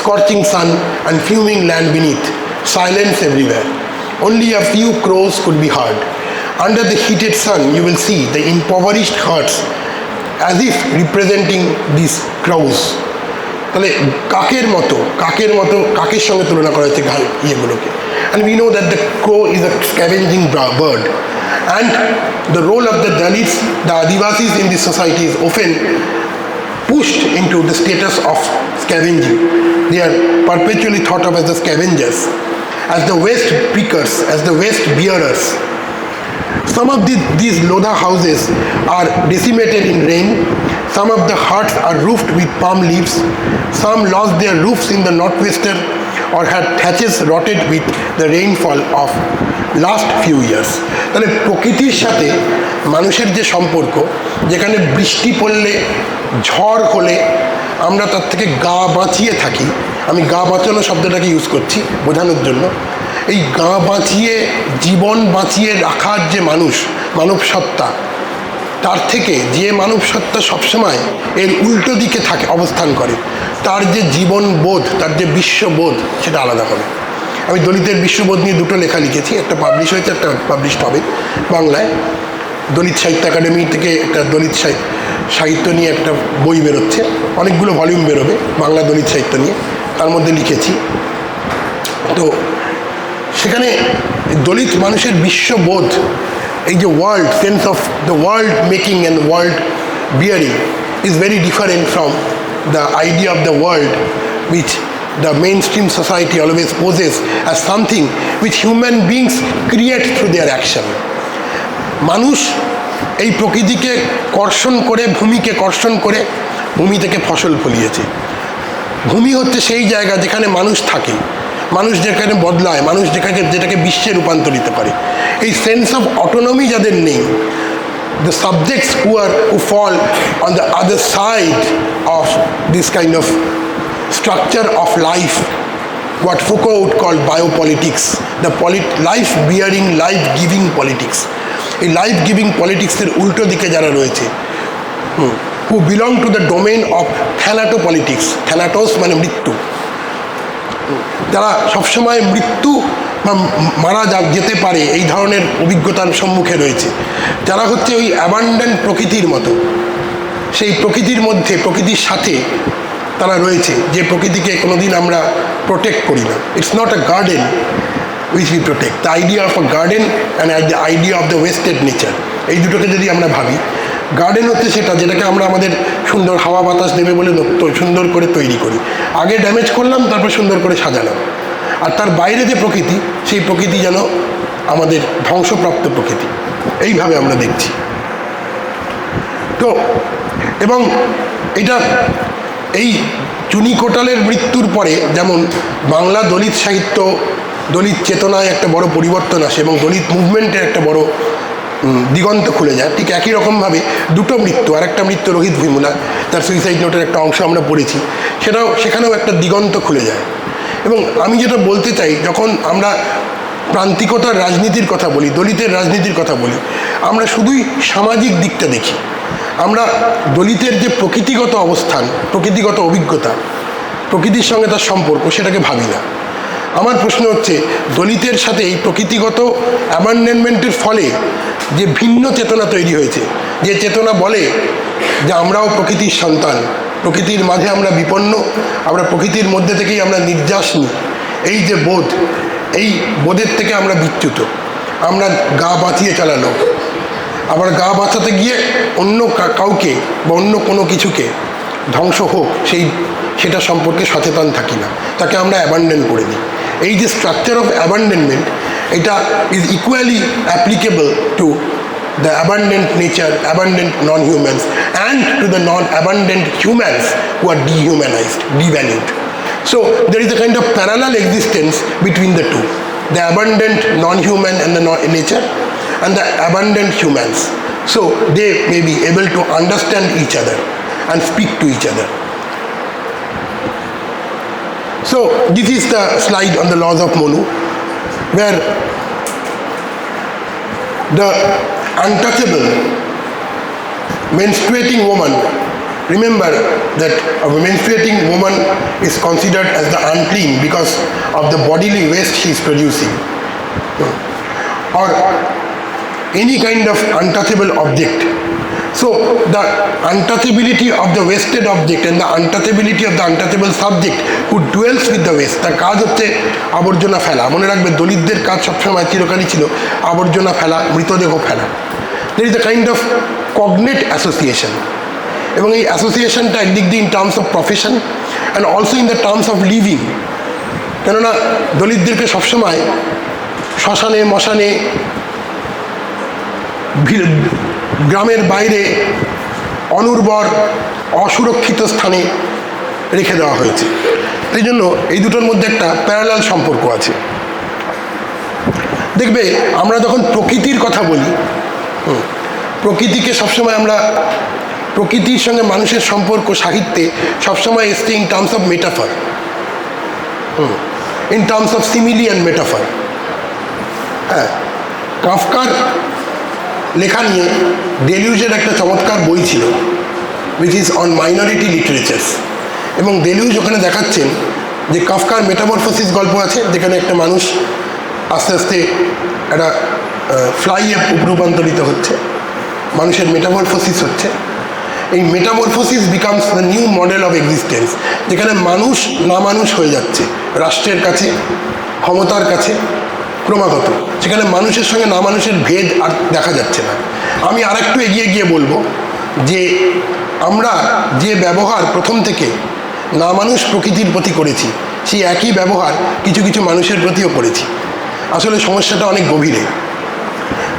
Scorching sun and fuming land beneath, silence everywhere. Only a few crows could be heard. Under the heated sun, you will see the impoverished huts as if representing these crows. তাহলে কাকের সঙ্গে তুলনা করা হচ্ছে ইয়েগুলোকে। And we know that the crow is a scavenging bird. And the role of the Dalits, the Adivasis in this society, is often pushed into the status of scavenging. They are perpetually thought of as the scavengers, as the waste pickers, as the waste bearers. Some of these Lodha houses are decimated in rain. Some of the huts are roofed with palm leaves. Some lost their roofs in the northwester or had thatches rotted with the rainfall of last few years. তাহলে প্রকৃতির সাথে মানুষের যে সম্পর্ক, যেখানে বৃষ্টি পড়লে, ঝড় হলে আমরা তার থেকে গা বাঁচিয়ে থাকি, আমি গা বাঁচানো শব্দটাকে ইউজ করছি বোঝানোর জন্য, এই গা বাঁচিয়ে, জীবন বাঁচিয়ে রাখার যে মানব সত্তা, তার থেকে যে মানব সত্তা সবসময় এর উল্টো দিকে অবস্থান করে, তার যে জীবনবোধ, তার যে বিশ্ববোধ, সেটা আলাদা হবে। আমি দলিতের বিশ্ববোধ নিয়ে দুটো লেখা লিখেছি, একটা পাবলিশ হয়েছে, একটা পাবলিশড হবে বাংলায়। দলিত সাহিত্য একাডেমি থেকে একটা দলিত সাহিত্য নিয়ে একটা বই বেরোচ্ছে, অনেকগুলো ভলিউম বেরোবে বাংলা দলিত সাহিত্য নিয়ে, তার মধ্যে লিখেছি। তো সেখানে দলিত মানুষের বিশ্ববোধ, এই যে world sense of the world making and world bearing is very different from the idea of the world which the main stream society always poses as something which human beings create through there action. মানুষ এই প্রকৃতিকে কর্ষণ করে, ভূমিকে কর্ষণ করে ভূমি থেকে ফসল ফলিয়েছে। ভূমি হচ্ছে সেই জায়গা যেখানে মানুষ থাকে, মানুষ যেখানে বদলায়, মানুষ যেটাকে বিশ্বে রূপান্তরিত করে। এই সেন্স অফ অটোনমি যাদের নেই, the subjects who fall on the other side of this kind of structure of life, what Foucault would call biopolitics, the life-bearing, life-giving politics. এই লাইফ-গিভিং পলিটিক্সের উল্টো দিকে যারা রয়েছে, who belong to the domain of thanatopolitics, thanatos মানে মৃত্যু, যারা সবসময় মৃত্যু বা মারা যেতে পারে এই ধরনের অভিজ্ঞতার সম্মুখে রয়েছে, যারা হচ্ছে ওই অ্যাবান্ডেন্ট প্রকৃতির মতো, সেই প্রকৃতির মধ্যে, প্রকৃতির সাথে তারা রয়েছে, যে প্রকৃতিকে কোনোদিন আমরা প্রোটেক্ট করি না। It's not a garden which we protect. The idea of a garden and the idea of the wasted nature, এই দুটোকে যদি আমরা ভাবি, গার্ডেন হচ্ছে সেটা যেটাকে আমরা আমাদের সুন্দর হাওয়া বাতাস দেবে বলে সুন্দর করে তৈরি করি, আগে ড্যামেজ করলাম, তারপর সুন্দর করে সাজালাম। আর তার বাইরে যে প্রকৃতি, সেই প্রকৃতি যেন আমাদের ধ্বংসপ্রাপ্ত প্রকৃতি, এইভাবে আমরা দেখছি। তো এবং এটা এই চুনি কোটালের মৃত্যুর পরে যেমন বাংলা দলিত সাহিত্য, দলিত চেতনায় একটা বড় পরিবর্তন আসে এবং দলিত মুভমেন্টের একটা বড় দিগন্ত খুলে যায়, ঠিক একই রকমভাবে দুটো মৃত্যু, আর একটা মৃত্যু রোহিত ভুইমুলা, তার সুইসাইড নোটের একটা অংশ আমরা পড়েছি, সেখানেও একটা দিগন্ত খুলে যায়। এবং আমি যেটা বলতে চাই, যখন আমরা প্রান্তিকতার রাজনীতির কথা বলি, দলিতের রাজনীতির কথা বলি, আমরা শুধুই সামাজিক দিকটা দেখি। আমরা দলিতের যে প্রকৃতিগত অবস্থান, প্রকৃতিগত অভিজ্ঞতা, প্রকৃতির সঙ্গে তার সম্পর্ক, সেটাকে ভাবি না। আমার প্রশ্ন হচ্ছে, দলিতের সাথে এই প্রকৃতিগত অ্যাবান্ডনমেন্টের ফলে যে ভিন্ন চেতনা তৈরি হয়েছে, যে চেতনা বলে যে আমরাও প্রকৃতির সন্তান, প্রকৃতির মাঝে আমরা বিপন্ন, আমরা প্রকৃতির মধ্যে থেকেই আমরা নির্যাস নিই, এই যে বোধ, এই বোধের থেকে আমরা বিচ্যুত, আমরা গা বাঁচিয়ে চালানো, আবার গা বাঁচাতে গিয়ে অন্য কাউকে বা অন্য কোনো কিছুকে ধ্বংস হোক সেটা সম্পর্কে সচেতন থাকি না, তাকে আমরা অ্যাবান্ডন করে দিই। এই যে স্ট্রাকচার অফ অ্যাবান্ডনমেন্ট, এটা is equally applicable to the abundant nature, abundant non-humans, and to the non-abundant humans who are dehumanized, devalued. So there is a kind of parallel existence between the two, the abundant non-human and the nature, and the abundant humans. So they may be able to understand each other and speak to each other. So this is the slide on the laws of Monu, where the untouchable menstruating woman, remember that a menstruating woman is considered as the unclean because of the bodily waste she is producing, or any kind of untouchable object. So the untouchability of the wasted object and the untouchability of the untouchable subject who dwells with the waste, তার কাজ হচ্ছে আবর্জনা ফেলা। মনে রাখবে, দলিতদের কাজ সবসময় চিরকালই ছিল আবর্জনা ফেলা, মৃতদেহ ফেলা। There is a kind of cognate association, এবং এই অ্যাসোসিয়েশনটা একদিক দিয়ে in terms of profession and also in the terms of living. কেননা দলিতদেরকে সবসময় শ্মশানে, মশানে, গ্রামের বাইরে, অনুর্বর, অসুরক্ষিত স্থানে রেখে দেওয়া হয়েছে। এই জন্য এই দুটোর মধ্যে একটা প্যারালাল সম্পর্ক আছে। দেখবে, আমরা যখন প্রকৃতির কথা বলি, প্রকৃতিকে সবসময় আমরা, প্রকৃতির সঙ্গে মানুষের সম্পর্ক সাহিত্যে সবসময় এসছে in terms of metaphor, in terms of simile and metaphor. হ্যাঁ, কাফকার লেখা নিয়ে ডেলিউজের একটা চমৎকার বই ছিল, which is on minority literatures, এবং ডেলিউজ ওখানে দেখাচ্ছেন যে কাফকার মেটামরফোসিস গল্প আছে, যেখানে একটা মানুষ আস্তে আস্তে একটা ফ্লাইয়ে রূপান্তরিত হচ্ছে, মানুষের মেটামরফোসিস হচ্ছে। এই metamorphosis becomes the new model of existence, যেখানে মানুষ না মানুষ হয়ে যাচ্ছে রাষ্ট্রের কাছে, ক্ষমতার কাছে ক্রমাগত, সেখানে মানুষের সঙ্গে না মানুষের ভেদ আর দেখা যাচ্ছে না। আমি আরেকটু এগিয়ে গিয়ে বলবো যে আমরা যে ব্যবহার প্রথম থেকে না মানুষ প্রকৃতির প্রতি করেছি, সেই একই ব্যবহার কিছু কিছু মানুষের প্রতিও করেছি। আসলে সমস্যাটা অনেক গভীরে।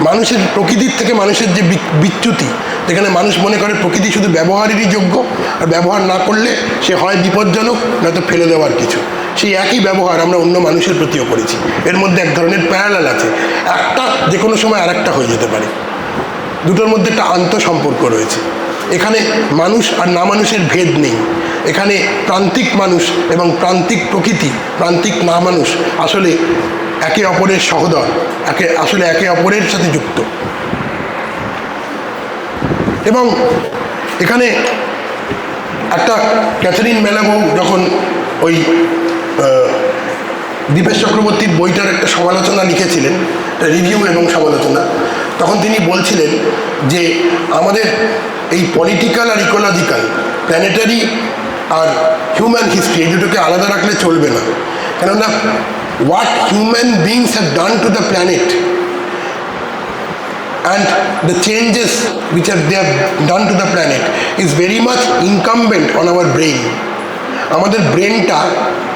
মানুষের, প্রকৃতির থেকে মানুষের যে বিচ্যুতি, যেখানে মানুষ মনে করে প্রকৃতি শুধু ব্যবহারেরই যোগ্য, আর ব্যবহার না করলে সে হয় বিপজ্জনক, নয়তো ফেলে দেওয়ার কিছু, সেই একই ব্যবহার আমরা অন্য মানুষের প্রতিও করেছি। এর মধ্যে এক ধরনের প্যারালাল আছে, একটা যে কোনো সময় আরেকটা হয়ে যেতে পারে, দুটোর মধ্যে একটা আন্তঃসম্পর্ক রয়েছে। এখানে মানুষ আর না মানুষের ভেদ নেই, এখানে প্রান্তিক মানুষ এবং প্রান্তিক প্রকৃতি, প্রান্তিক না মানুষ আসলে একে অপরের সহোদর, আসলে একে অপরের সাথে যুক্ত। এবং এখানে একটা ক্যাথারিন মেলাবু যখন ওই দীপেশ চক্রবর্তীর বইটার একটা সমালোচনা লিখেছিলেন, রিভিউ এবং সমালোচনা, তখন তিনি বলছিলেন যে আমাদের এই পলিটিক্যাল আর ইকোলজিক্যাল, প্ল্যানেটারি আর হিউম্যান হিস্ট্রি, এই দুটোকে আলাদা রাখলে চলবে না। কেননা what human beings have done to the planet and the changes which they have done to the planet is very much incumbent on our brain. আমাদের ব্রেনটা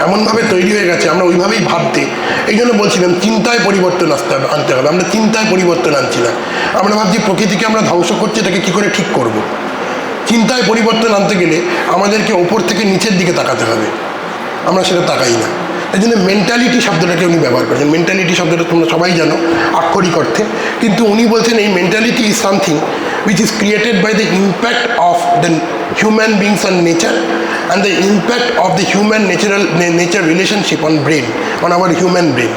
এমনভাবে তৈরি হয়ে গেছে, আমরা ওইভাবেই ভাবতে, এই জন্য বলছিলাম চিন্তায় পরিবর্তন আনতে হবে। আমরা চিন্তায় পরিবর্তন আনছি না, আমরা ভাবছি প্রকৃতিকে আমরা ধ্বংস করছি, এটাকে কী করে ঠিক করব। চিন্তায় পরিবর্তন আনতে গেলে আমাদেরকে ওপর থেকে নিচের দিকে তাকাতে হবে, আমরা সেটা তাকাই না। এই জন্য মেন্টালিটি শব্দটাকে উনি ব্যবহার করেছেন। মেন্টালিটি শব্দটা তোমরা সবাই জানো আক্ষরিক অর্থে, কিন্তু উনি বলছেন এই mentality is something which is created by the impact of the human beings on nature and the impact of the human nature relationship on brain, on our human brain,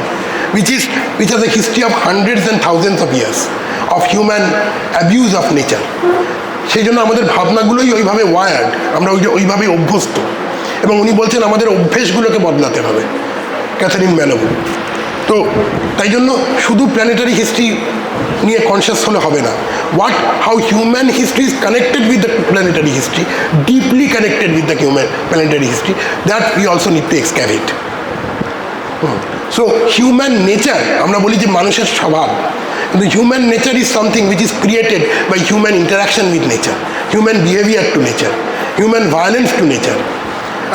which has a history of hundreds and thousands of years of human abuse of nature. সেই জন্য আমাদের ভাবনাগুলোই ওইভাবে word, আমরা ওইভাবে অভ্যস্ত। এবং উনি বলছেন আমাদের অভ্যেসগুলোকে বদলাতে হবে, ক্যাথারিন ম্যানব। তো তাই জন্য শুধু প্ল্যানেটারি হিস্ট্রি নিয়ে কনসিয়াস হলে হবে না। How human history is connected with the planetary history, deeply connected with the planetary history, that we also need to excavate. So human nature, আমরা বলি যে মানুষের স্বভাব, কিন্তু human nature is something which is created by human interaction with nature, human behaviour to nature, human violence to nature,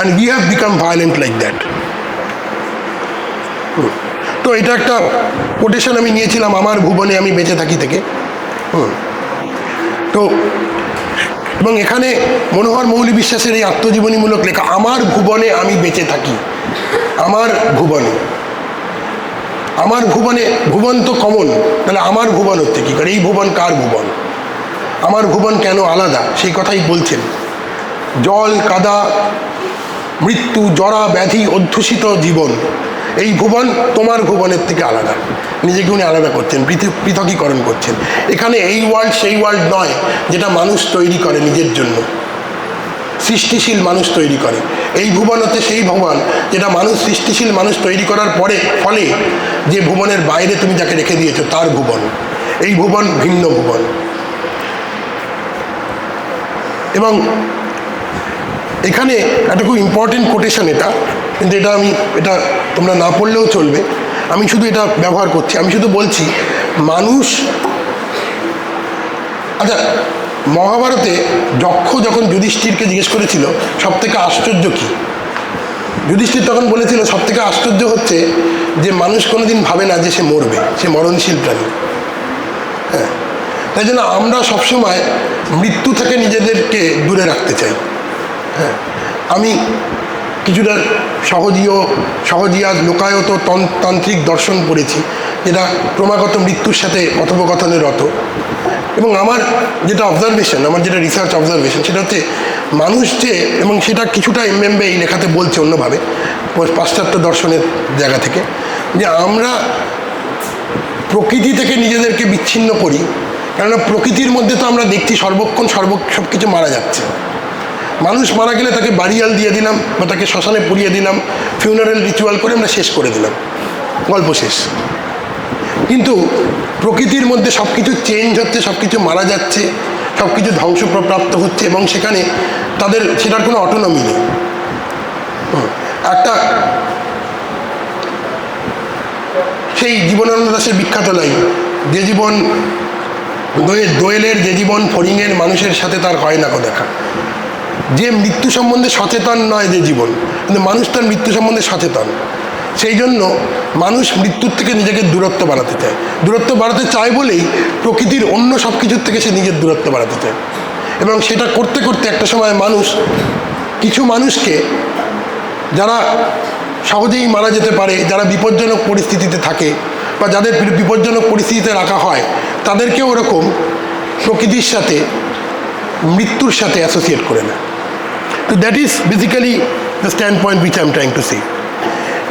and we have become violent like that. তো এটা একটা quotation আমি নিয়েছিলাম আমার ভুবনে আমি বেঁচে থাকি থেকে। তো এবং এখানে মনোহর মৌলি বিশ্বাসের এই আত্মজীবনীমূলক লেখা, আমার ভুবনে আমি বেঁচে থাকি, আমার ভুবনে। আমার ভুবনে, ভুবন তো কমন, তাহলে আমার ভুবন হচ্ছে কী করে? এই ভুবন কার ভুবন? আমার ভুবন কেন আলাদা সেই কথাই বলছেন। জল, কাদা, মৃত্যু, জরা, ব্যাধি, অধ্যুষিত জীবন, এই ভুবন তোমার ভুবনের থেকে আলাদা। নিজেকে উনি আলাদা করছেন, পৃথকীকরণ করছেন। এখানে এই ওয়ার্ল্ড সেই ওয়ার্ল্ড নয় যেটা মানুষ তৈরি করে নিজের জন্য, সৃষ্টিশীল মানুষ তৈরি করে। এই ভুবন হচ্ছে সেই ভুবন যেটা মানুষ, সৃষ্টিশীল মানুষ তৈরি করার ফলে যে ভুবনের বাইরে তুমি যাকে রেখে দিয়েছো তার ভুবন। এই ভুবন ভিন্ন ভুবন। এবং এখানে একটা খুব ইম্পর্টেন্ট কোটেশন এটা, কিন্তু এটা তোমরা না পড়লেও চলবে, আমি শুধু এটা ব্যবহার করছি। আমি শুধু বলছি মানুষ, আচ্ছা মহাভারতে যক্ষ যখন যুধিষ্ঠিরকে জিজ্ঞেস করেছিল সব থেকে আশ্চর্য কী, যুধিষ্ঠির তখন বলেছিল সব থেকে আশ্চর্য হচ্ছে যে মানুষ কোনোদিন ভাবে না যে সে মরবে, সে মরণশীল প্রাণী। হ্যাঁ, তাই জন্য আমরা সবসময় মৃত্যু থেকে নিজেদেরকে দূরে রাখতে চাই। হ্যাঁ, আমি কিছুটা সহজিয়া লোকায়ত তান্ত্রিক দর্শন পড়েছি, যেটা ক্রমাগত মৃত্যুর সাথে কথোপকথনে রত। এবং আমার যেটা অবজারভেশন, আমার যেটা রিসার্চ অবজারভেশন, সেটা হচ্ছে মানুষ যে, এবং সেটা কিছুটা এমএমবে এই লেখাতে বলছে অন্যভাবে পাশ্চাত্য দর্শনের জায়গা থেকে, যে আমরা প্রকৃতি থেকে নিজেদেরকে বিচ্ছিন্ন করি। কেননা প্রকৃতির মধ্যে তো আমরা দেখছি সর্বক্ষণ সব কিছু মারা যাচ্ছে। মানুষ মারা গেলে তাকে বাড়িয়াল দিয়ে দিলাম বা তাকে শ্মশানে পুড়িয়ে দিলাম, ফিউনারেল রিচুয়াল করে আমরা শেষ করে দিলাম, গল্প শেষ। কিন্তু প্রকৃতির মধ্যে সব কিছু চেঞ্জ হচ্ছে, সব কিছু মারা যাচ্ছে, সব কিছু ধ্বংসপ্রাপ্ত হচ্ছে, এবং সেখানে সেটার কোনো অটোনমি নেই। একটা সেই জীবনানন্দ দাশের বিখ্যাত লাইন, যে জীবন দোয়েলের, যে জীবন ফড়িংয়ের, মানুষের সাথে তার হয় না কো দেখা। যে মৃত্যু সম্বন্ধে সচেতন নয় যে জীবন, কিন্তু মানুষ তার মৃত্যু সম্বন্ধে সচেতন। সেই জন্য মানুষ মৃত্যুর থেকে নিজেকে দূরত্ব বাড়াতে চায়। দূরত্ব বাড়াতে চায় বলেই প্রকৃতির অন্য সব কিছুর থেকে সে নিজের দূরত্ব বাড়াতে চায়। এবং সেটা করতে করতে একটা সময় কিছু মানুষকে, যারা সহজেই মারা যেতে পারে, যারা বিপজ্জনক পরিস্থিতিতে থাকে বা যাদের বিপজ্জনক পরিস্থিতিতে রাখা হয়, তাদেরকেও ওরকম প্রকৃতির সাথে, মৃত্যুর সাথে অ্যাসোসিয়েট করে না। তো that is basically the standpoint which I am trying to see.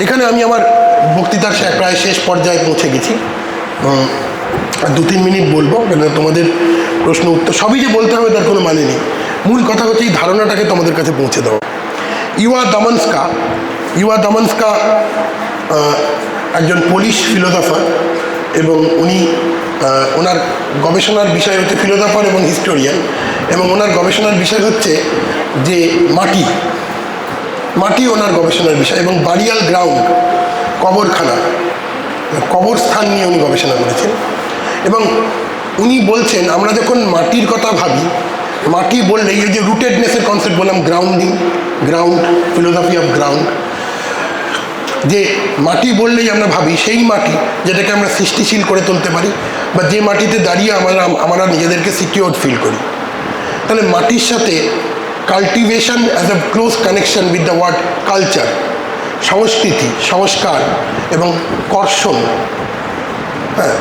এখানে আমি আমার বক্তৃতার প্রায় শেষ পর্যায়ে পৌঁছে গেছি। আর 2-3 মিনিট বলবো, কেন তোমাদের প্রশ্ন উত্তর সবই যে বলতে হবে তার কোনো মানে নেই। মূল কথা হচ্ছে এই ধারণাটাকে তোমাদের কাছে পৌঁছে দেওয়া। ইওয়া দামানস্কা একজন পোলিশ ফিলোসফার, এবং উনি ওনার গবেষণার বিষয় হচ্ছে ফিলোসফার এবং হিস্টোরিয়ান, এবং ওনার গবেষণার বিষয় হচ্ছে যে মাটি মাটি ওনার গবেষণার বিষয়, এবং বারিয়াল গ্রাউন্ড, কবরখানা, কবরস্থান নিয়ে উনি গবেষণা করেছেন। এবং উনি বলছেন আমরা যখন মাটির কথা ভাবি, মাটি বললে এই যে রুটেডনেসের কনসেপ্ট বললাম, গ্রাউন্ড, ফিলোসফি অফ গ্রাউন্ড, যে মাটি বললেই আমরা ভাবি সেই মাটি যেটাকে আমরা সৃষ্টিশীল করে তুলতে পারি, বা যে মাটিতে দাঁড়িয়ে আমরা নিজেদেরকে সিকিউর ফিল করি। তাহলে মাটির সাথে cultivation as a close connection with the word culture, সংস্কৃতি, সংস্কার এবং কর্ষণ, হ্যাঁ,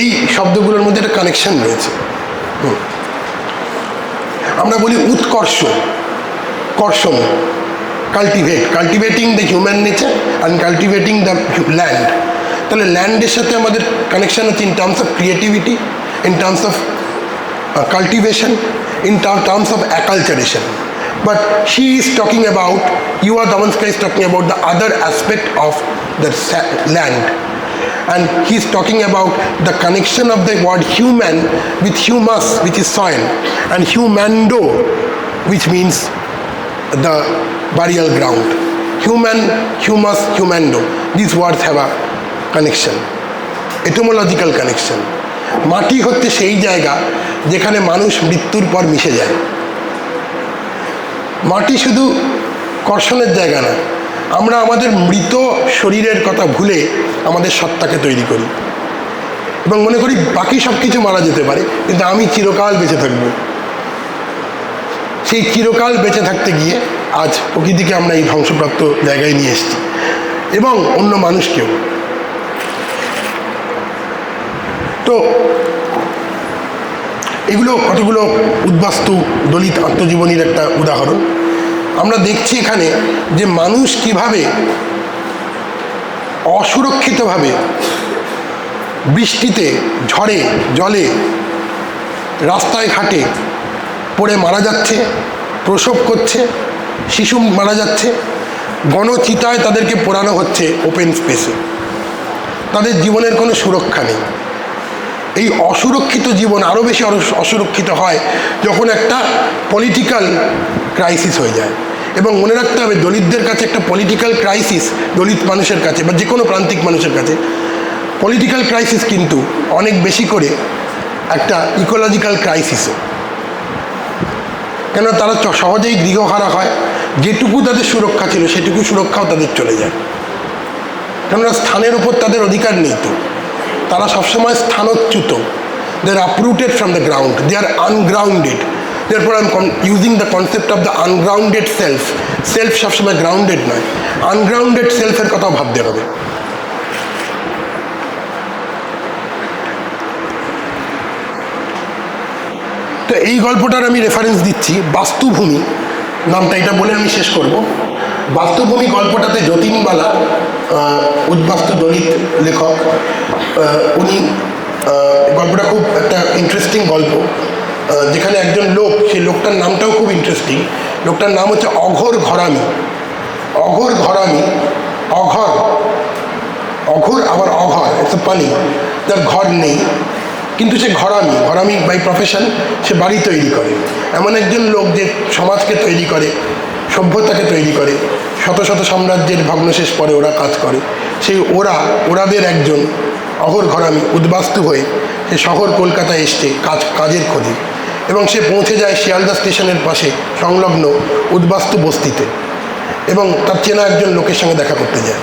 এই শব্দগুলোর মধ্যে একটা কানেকশন রয়েছে। আমরা বলি উৎকর্ষ, কর্ষণ, cultivating the human nature and cultivating the land. তাহলে ল্যান্ডের সাথে আমাদের কানেকশন হচ্ছে in terms of creativity, in terms of cultivation, in terms of acculturation. But she is talking about, Yuva Damanska is talking about the other aspect of the land, and he is talking about the connection of the word human with humus, which is soil, and humando, which means the burial ground. Human, humus, humando, these words have a connection, etymological connection. মাটি হচ্ছে সেই জায়গা যেখানে মানুষ মৃত্যুর পর মিশে যায়। মাটি শুধু কর্ষণের জায়গা না, আমরা আমাদের মৃত শরীরের কথা ভুলে আমাদের সত্তাকে তৈরি করি এবং মনে করি বাকি সব কিছু মারা যেতে পারে, কিন্তু আমি চিরকাল বেঁচে থাকব। সেই চিরকাল বেঁচে থাকতে গিয়ে আজ প্রকৃতিকে আমরা এই ধ্বংসপ্রাপ্ত জায়গায় নিয়ে এসেছি, এবং অন্য মানুষকেও। তো এগুলো কতগুলো উদ্বাস্তু দলিত আত্মজীবনীর একটা উদাহরণ। আমরা দেখছি এখানে যে মানুষ কিভাবে অসুরক্ষিতভাবে বৃষ্টিতে, ঝড়ে, জলে, রাস্তায় ঘাটে পড়ে মারা যাচ্ছে, প্রসব করছে, শিশু মারা যাচ্ছে, গণচিতায় তাদেরকে পোড়ানো হচ্ছে ওপেন স্পেসে। তাদের জীবনের কোনো সুরক্ষা নেই। এই অসুরক্ষিত জীবন আরও বেশি অসুরক্ষিত হয় যখন একটা পলিটিক্যাল ক্রাইসিস হয়ে যায়। এবং মনে রাখতে হবে, দলিতদের কাছে একটা পলিটিক্যাল ক্রাইসিস, দলিত মানুষের কাছে বা যে কোনো প্রান্তিক মানুষের কাছে পলিটিক্যাল ক্রাইসিস কিন্তু অনেক বেশি করে একটা ইকোলজিক্যাল ক্রাইসিসও। কেন তারা সহজেই গৃহহারা হয়, যেটুকু তাদের সুরক্ষা ছিল সেটুকু সুরক্ষাও তাদের চলে যায়, কেননা স্থানের উপর তাদের অধিকার নেই। তো তারা সবসময় স্থানচ্যুত, দে আর uprooted from the ground, they are ungrounded. Therefore I am using the concept of the ungrounded self. Self সবসময় গ্রাউন্ডেড নয়, আনগ্রাউন্ডেড সেলফের কথাও ভাবতে হবে। তো এই গল্পটার আমি রেফারেন্স দিচ্ছি, বাস্তুভূমি নামটা, এটা বলে আমি শেষ করব। বাস্তুভূমি গল্পটাতে যতীনবালা, উদ্বাস্তু দলিত লেখক, উনি গল্পটা খুব একটা ইন্টারেস্টিং গল্প, যেখানে একজন লোক, সেই লোকটার নামটাও খুব ইন্টারেস্টিং। লোকটার নাম হচ্ছে অঘোর ঘরামি। অঘোর ঘরামি, অঘোর আবার অঘর, ইটস এ পানি, যার ঘর নেই, কিন্তু সে ঘরামি বাই প্রফেশন। সে বাড়ি তৈরি করে, এমন একজন লোক যে সমাজকে তৈরি করে, সভ্যতাকে তৈরি করে, শত শত সাম্রাজ্যের ভগ্নশেষ পরে ওরা কাজ করে। সেই ওরাদের একজন অঘোর ঘরামি উদ্বাস্তু হয়ে সে শহর কলকাতায় এসছে কাজের খোঁজে, এবং সে পৌঁছে যায় শিয়ালদা স্টেশনের পাশে সংলগ্ন উদ্বাস্তু বস্তিতে, এবং তার চেনা একজন লোকের সঙ্গে দেখা করতে যায়।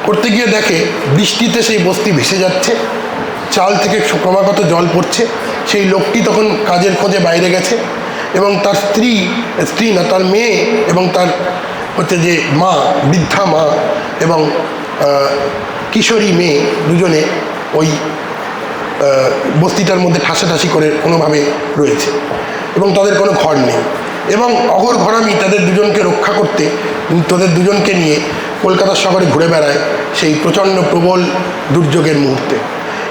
করতে গিয়ে দেখে বৃষ্টিতে সেই বস্তি ভেসে যাচ্ছে, চাল থেকে ক্রমাগত জল পড়ছে। সেই লোকটি তখন কাজের খোঁজে বাইরে গেছে, এবং তার স্ত্রী না, তার মেয়ে এবং তার হচ্ছে যে মা, বৃদ্ধা মা এবং কিশোরী মেয়ে, দুজনে ওই বস্তিটার মধ্যে ঠাসাঠাসি করে কোনোভাবে রয়েছে, এবং তাদের কোনো ঘর নেই। এবং অঘোর ঘরামি তাদের দুজনকে রক্ষা করতে তাদের দুজনকে নিয়ে কলকাতা শহরে ঘুরে বেড়ায় সেই প্রচণ্ড প্রবল দুর্যোগের মুহূর্তে।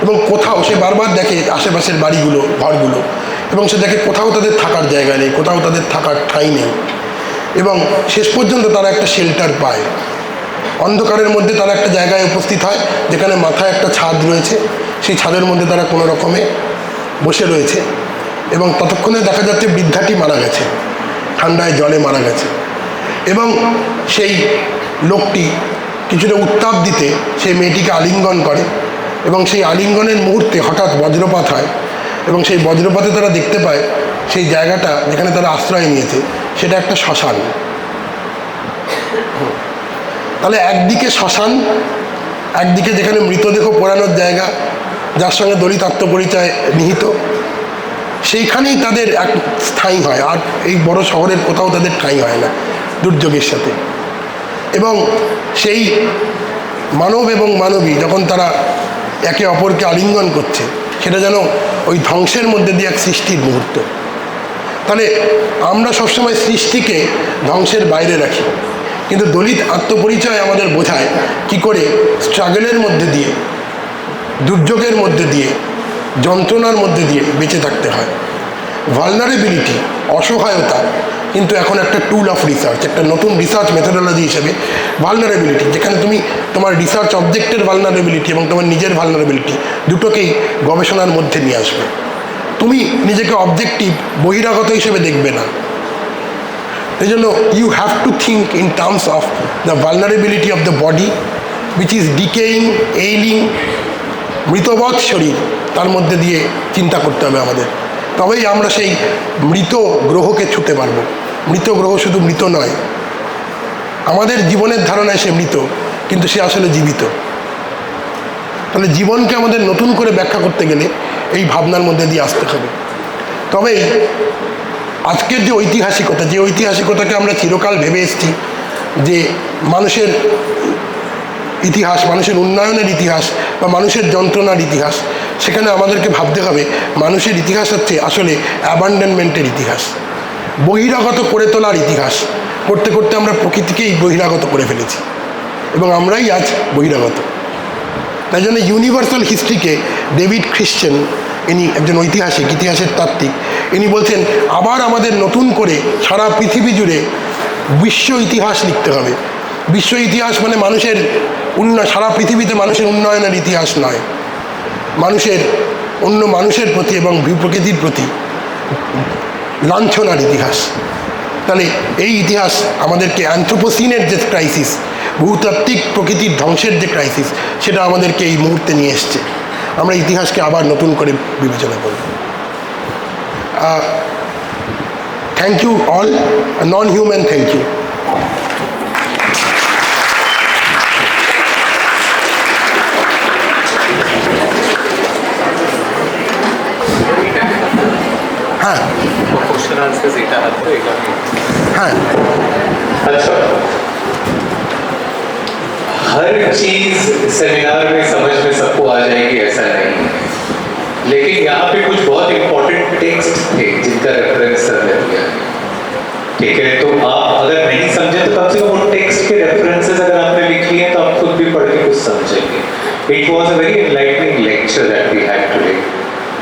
এবং কোথাও সে বারবার দেখে আশেপাশের বাড়িগুলো, ঘরগুলো, এবং সে দেখে কোথাও তাদের থাকার জায়গা নেই, কোথাও তাদের থাকার ঠাঁই নেই। এবং শেষ পর্যন্ত তারা একটা শেল্টার পায়। অন্ধকারের মধ্যে তারা একটা জায়গায় উপস্থিত হয় যেখানে মাথায় একটা ছাদ রয়েছে, সেই ছাদের মধ্যে তারা কোনো রকমে বসে রয়েছে এবং ততক্ষণে দেখা যাচ্ছে বৃদ্ধাটি মারা গেছে, ঠান্ডায় জলে মারা গেছে। এবং সেই লোকটি কিছুটা উত্তাপ দিতে সেই মেয়েটিকে আলিঙ্গন করে এবং সেই আলিঙ্গনের মুহূর্তে হঠাৎ বজ্রপাত হয় এবং সেই বজ্রপাতে তারা দেখতে পায় সেই জায়গাটা যেখানে তারা আশ্রয় নিয়েছে সেটা একটা শ্মশান। তাহলে একদিকে শ্মশান, একদিকে যেখানে মৃতদেহ পোড়ানোর জায়গা, যার সঙ্গে দলিত আত্মপরিচয় নিহিত, সেইখানেই তাদের এক স্থায়ী হয়। আর এই বড় শহরের কোথাও তাদের ঠাঁই হয় না দুর্যোগের সাথে। এবং সেই মানব এবং মানবী যখন তারা একে অপরকে আলিঙ্গন করছে, সেটা যেন ওই ধ্বংসের মধ্যে দিয়ে এক সৃষ্টির মুহূর্ত। তাহলে আমরা সবসময় সৃষ্টিকে ধ্বংসের বাইরে রাখি, কিন্তু দলিত আত্মপরিচয় আমাদের বোঝায় কি করে স্ট্রাগলের মধ্যে দিয়ে, দুর্যোগের মধ্যে দিয়ে, যন্ত্রণার মধ্যে দিয়ে বেঁচে থাকতে হয়। ভালনারেবিলিটি, অসহায়তা কিন্তু এখন একটা টুল অফ রিসার্চ, একটা নতুন রিসার্চ মেথোডোলজি হিসেবে ভালনারেবিলিটি, যেখানে তুমি তোমার রিসার্চ অবজেক্টের ভালনারেবিলিটি এবং তোমার নিজের ভালনারেবিলিটি দুটোকেই গবেষণার মধ্যে নিয়ে আসবে। তুমি নিজেকে অবজেক্টিভ বহিরাগত হিসেবে দেখবে না। এই জন্য you have to think in terms of the vulnerability of the body which is decaying, ailing, মৃতবৎ শরীর, তার মধ্যে দিয়ে চিন্তা করতে হবে আমাদের। তবেই আমরা সেই মৃত গ্রহকে ছুঁতে পারবো। মৃত গ্রহ শুধু মৃত নয়, আমাদের জীবনের ধারণায় সে মৃত, কিন্তু সে আসলে জীবিত। তাহলে জীবনকে আমাদের নতুন করে ব্যাখ্যা করতে গেলে এই ভাবনার মধ্যে দিয়ে আসতে হবে। তবেই আজকের যে ঐতিহাসিকতা, যে ঐতিহাসিকতাকে আমরা চিরকাল ভেবে এসেছি যে মানুষের ইতিহাস, মানুষের উন্নয়নের ইতিহাস বা মানুষের যন্ত্রণার ইতিহাস, সেখানে আমাদেরকে ভাবতে হবে মানুষের ইতিহাস হচ্ছে আসলে অ্যাবান্ডনমেন্টের ইতিহাস, বহিরাগত করে তোলার ইতিহাস। করতে করতে আমরা প্রকৃতিকেই বহিরাগত করে ফেলেছি এবং আমরাই আজ বহিরাগত। তাই জন্য ইউনিভার্সাল হিস্ট্রিকে ডেভিড খ্রিশ্চান, ইনি একজন ঐতিহাসিক, ইতিহাসের তাত্ত্বিক, ইনি বলছেন আবার আমাদের নতুন করে সারা পৃথিবী জুড়ে বিশ্ব ইতিহাস লিখতে হবে। বিশ্ব ইতিহাস মানে মানুষের সারা পৃথিবীতে মানুষের উন্নয়নের ইতিহাস নয়, মানুষের অন্য মানুষের প্রতি এবং প্রকৃতির প্রতি লাঞ্ছনার ইতিহাস। তাহলে এই ইতিহাস আমাদেরকে অ্যানথ্রোপোসিনের যে ক্রাইসিস, ভূতাত্ত্বিক প্রকৃতির ধ্বংসের যে ক্রাইসিস, সেটা আমাদেরকে এই মুহূর্তে নিয়ে এসছে। আমরা ইতিহাসকে আবার নতুন করে বিবেচনা করব। Thank you all, non human thank you. হ্যাঁ হ্যাঁ, अच्छा, हर चीज सेमिनार में समझ में सबको आ जाएगी ऐसा नहीं है, लेकिन यहाँ पे कुछ बहुत इंपॉर्टेंट टेक्स्ट थे जिनका रेफरेंस सर ने दिया है। ठीक है, तो आप अगर नहीं समझे तो कम से कम उन टेक्स्ट के रेफरेंसेस अगर आपने लिख लिए तो आप खुद भी पढ़ के कुछ समझेंगे। It was a very enlightening lecture that we had today.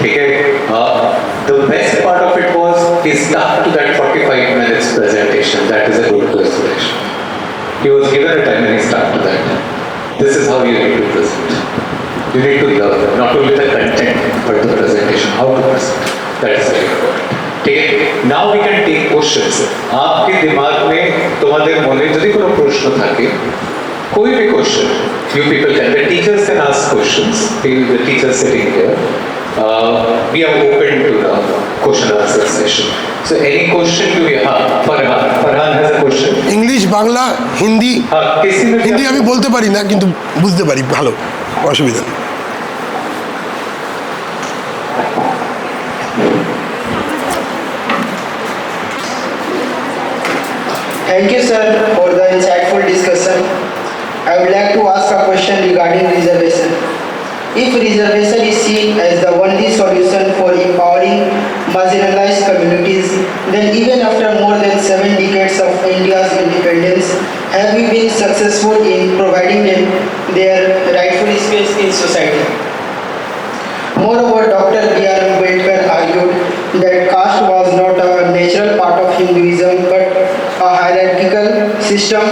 ठीक है, the best part of it was he stuck to that 45 minutes presentation. That is a good presentation. He was given a time and he stuck to that. This is how you need to present. You need to learn not only the content but the presentation, how to present. That is very important. ठीक है, now we can take questions. आपके दिमाग में तुम्हारे मन में यदि कोई प्रश्न থাকে, कोई भी question, you people can. The teachers can ask questions. The teachers sitting here. We are open to the question answer session. So any question you have? Farhan has a question. English, Bangla, Hindi. Hindi আমি বলতে পারি না কিন্তু বুঝতে পারি ভালো, অসুবিধা নেই। Thank you, sir, for the insightful discussion. I would like to ask a question regarding reservation. If reservation is seen as the only solution for empowering marginalized communities, then even after more than 7 decades of India's independence, have we been successful in providing them their rightful space in society? Moreover, Dr. B.R. Ambedkar argued that caste was not a natural part of Hinduism but a hierarchical system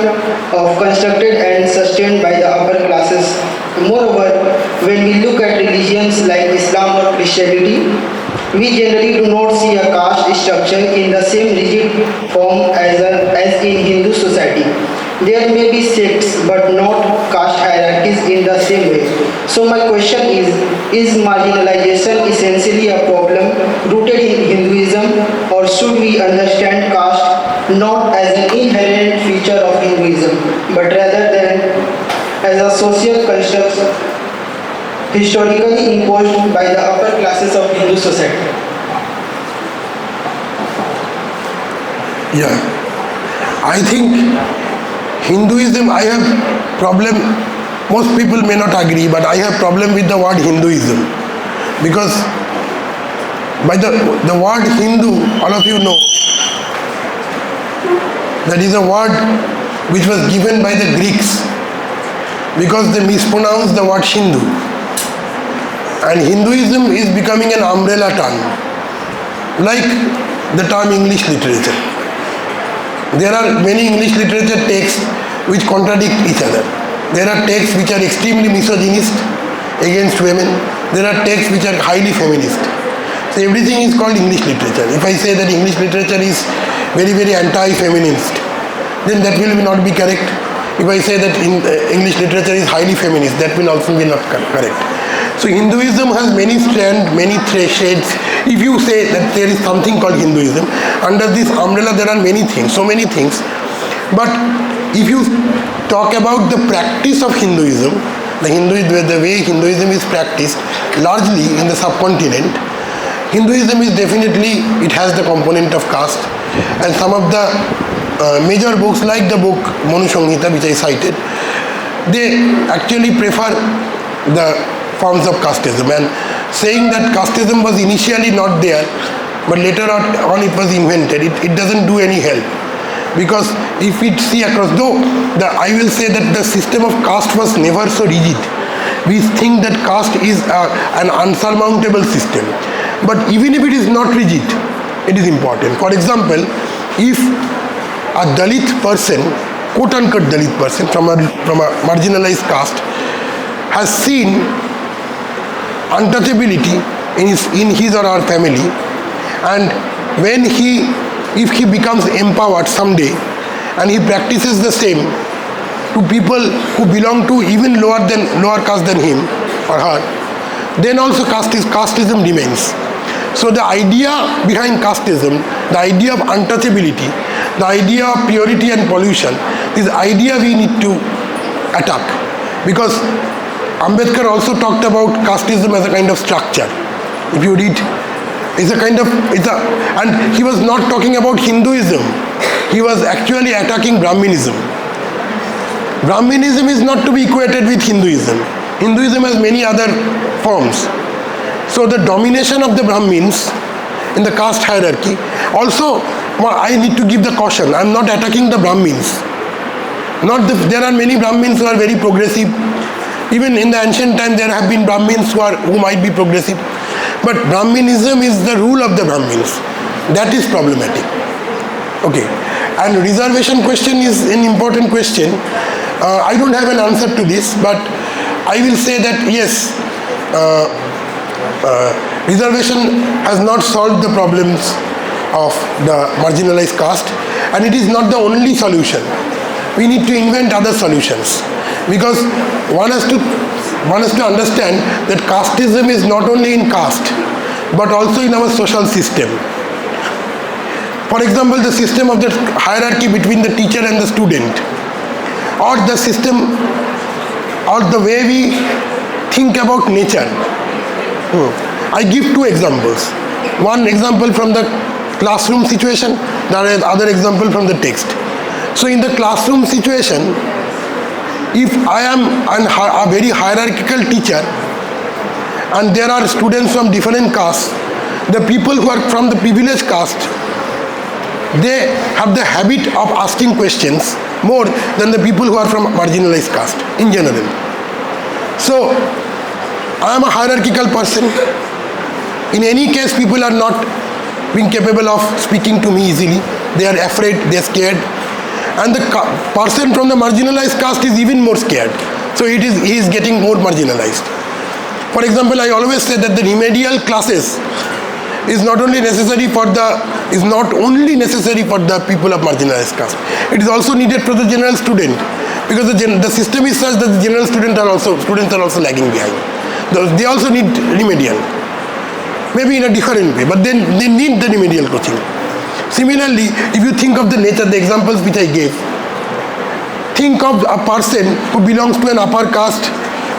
constructed and sustained by the upper classes. Moreover, when we look at religion religions like Islam or Christianity, we generally do not see a caste structure in the same rigid form as in Hindu society. There may be sects but not caste hierarchies in the same way. So my question is marginalization essentially a problem rooted in Hinduism, or should we understand caste not as an inherent feature of Hinduism but rather than as a social construct historically imposed by the upper classes of Hindu society? Yeah, I think Hinduism, I have problem, most people may not agree, but I have problem with the word Hinduism, because by the word Hindu, all of you know, that is a word which was given by the Greeks because they mispronounced the word Hindu. And Hinduism is becoming an umbrella term, like the term English literature. There are many English literature texts which contradict each other. There are texts which are extremely misogynist against women. There are texts which are highly feminist. So everything is called English literature. If I say that English literature is very, very anti-feminist, then that will not be correct. If I say that English literature is highly feminist, that will also be not correct. So Hinduism has many strands, many shades. If you say that there is something called Hinduism, under this umbrella there are many things, so many things. But if you talk about the practice of Hinduism, the way Hinduism is practiced, largely in the subcontinent, Hinduism is definitely, it has the component of caste. And some of the major books, like the book Manu Samhita, which I cited, they actually prefer the forms of casteism, and saying that casteism was initially not there but later on it was invented, it doesn't do any help, because if we see across, though I will say that the system of caste was never so rigid. We think that caste is an unsurmountable system, but even if it is not rigid, it is important. For example, if a Dalit person, quote unquote Dalit person from a marginalized caste, has seen untouchability in his or her family, and if he becomes empowered someday and he practices the same to people who belong to even lower caste than him or her, then also casteism remains. So the idea behind casteism, the idea of untouchability, the idea of purity and pollution, this idea we need to attack, because Ambedkar also talked about casteism as a kind of structure. If you read, and he was not talking about Hinduism, he was actually attacking Brahminism. Brahminism is not to be equated with Hinduism. Hinduism has many other forms. So the domination of the Brahmins in the caste hierarchy, also I need to give the caution, I am not attacking the Brahmins. There are many Brahmins who are very progressive. Even in the ancient time there have been Brahmins who might be progressive. But Brahminism is the rule of the Brahmins. That is problematic. Okay. And reservation question is an important question. I don't have an answer to this, but I will say that yes, reservation has not solved the problems of the marginalized caste, and it is not the only solution. We need to invent other solutions, because one has to understand that casteism is not only in caste but also in our social system. For example, the system of the hierarchy between the teacher and the student, or the system or the way we think about nature. I give two examples. One example from the classroom situation, the other example from the text. So in the classroom situation, if I am a very hierarchical teacher and there are students from different castes, the people who are from the privileged caste, they have the habit of asking questions more than the people who are from marginalized caste in general. So I am a hierarchical person. In any case, people are not being capable of speaking to me easily. They are afraid, they are scared. And the person from the marginalized caste is even more scared. So he is getting more marginalized. For example, I always say that the remedial classes is not only necessary for the people of marginalized caste. It is also needed for the general student, because the system is such that the general students are also lagging behind. They also need remedial, maybe in a different way, but then they need the remedial coaching. Similarly, if you think of the nature, the examples which I gave, think of a person who belongs to an upper caste,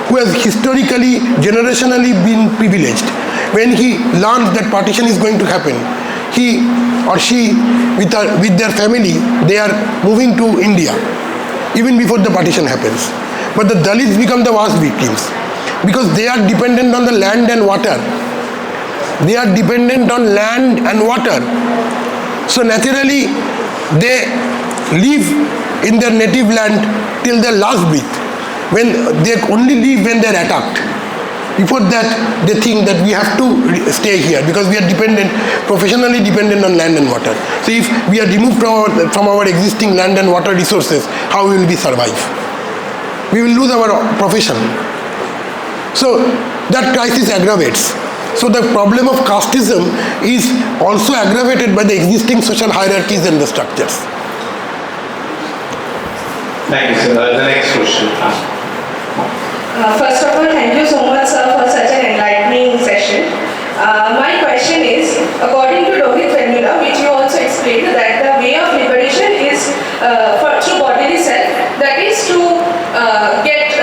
who has historically, generationally been privileged. When he learns that partition is going to happen, he or she with their family, they are moving to India even before the partition happens. But the Dalits become the worst victims because they are dependent on the land and water. They are dependent on land and water. So naturally, they live in their native land till their last breath. When they only leave when they are attacked. Before that, they think that we have to stay here because we are professionally dependent on land and water. So if we are removed from our existing land and water resources, how will we survive? We will lose our profession. So that crisis aggravates. So the problem of casteism is also aggravated by the existing social hierarchies and the structures. Thank you, sir. The next question. First of all, thank you so much, sir, for such an enlightening session. My question is, according to Rohit Vendula, which you also explained, that the way of liberation is through bodily self, that is to get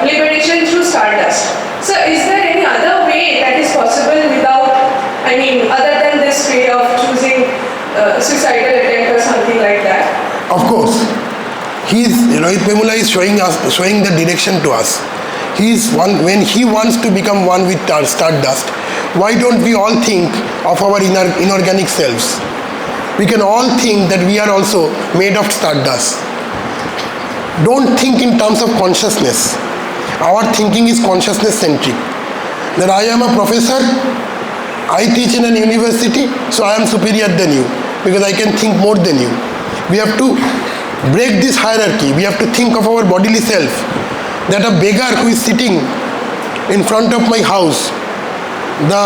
liberation through stardust. So is there any other way that is possible without, other than this way of choosing suicidal attempt or something like that? Of course. Rohit Vendula is showing the direction to us. When he wants to become one with stardust, why don't we all think of our inorganic selves? We can all think that we are also made of stardust. Don't think in terms of consciousness. Our thinking is consciousness centric. That I am a professor, I teach in a university, so I am superior than you because I can think more than you. We have to break this hierarchy. We have to think of our bodily self. That a beggar who is sitting in front of my house, the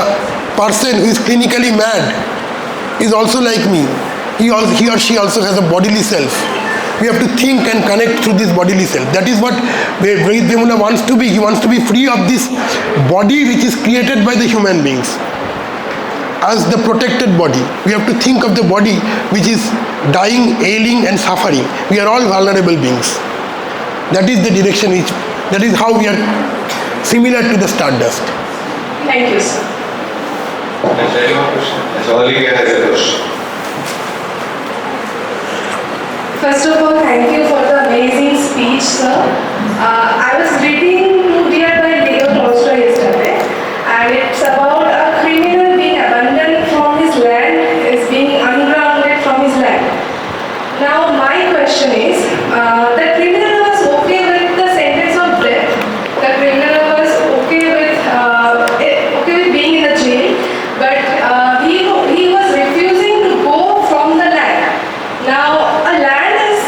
person who is clinically mad is also like me. He or she also has a bodily self. We have to think and connect through this bodily self. That is what Rohit Vendula wants to be. He wants to be free of this body which is created by the human beings as the protected body. We have to think of the body which is dying, ailing and suffering. We are all vulnerable beings. That is the direction that is how we are similar to the stardust. Thank you, sir. Is there any more question? That's all you has a question. First of all, thank you for the amazing speech, sir. I was reading Dear by Leo Tolstoy yesterday, and it's about a criminal being abandoned from his land, is being ungrounded from his land. Now, my question is, the criminal was okay with the sentence of death. The criminal was okay with being in the jail, but he was refusing to go from the land. Now, a land is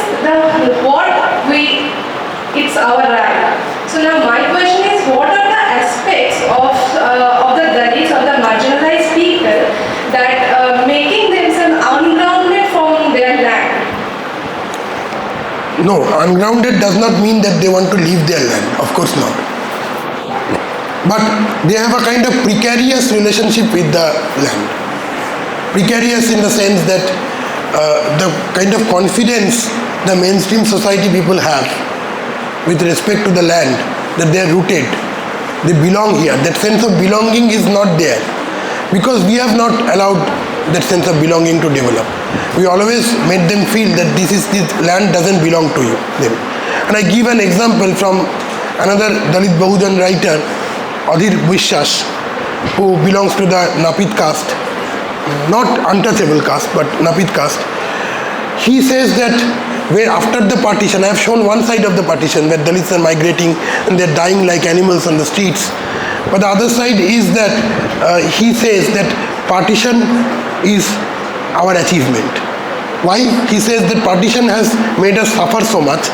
it's our right. So now my question is, what are the aspects of the Dalits or the marginalized people that making themselves ungrounded from their land? No, ungrounded does not mean that they want to leave their land. Of course not. But they have a kind of precarious relationship with the land. Precarious in the sense that the kind of confidence the mainstream society people have with respect to the land, that they are rooted, they belong here. That sense of belonging is not there because we have not allowed that sense of belonging to develop. We always made them feel that this land doesn't belong to them. And I give an example from another Dalit Bahujan writer, Adhir Vishwas, who belongs to the Napit caste, not untouchable caste, but Napit caste. He says that after the partition, I have shown one side of the partition where Dalits are migrating and they're dying like animals on the streets. But the other side is that he says that partition is our achievement. Why? He says that partition has made us suffer so much,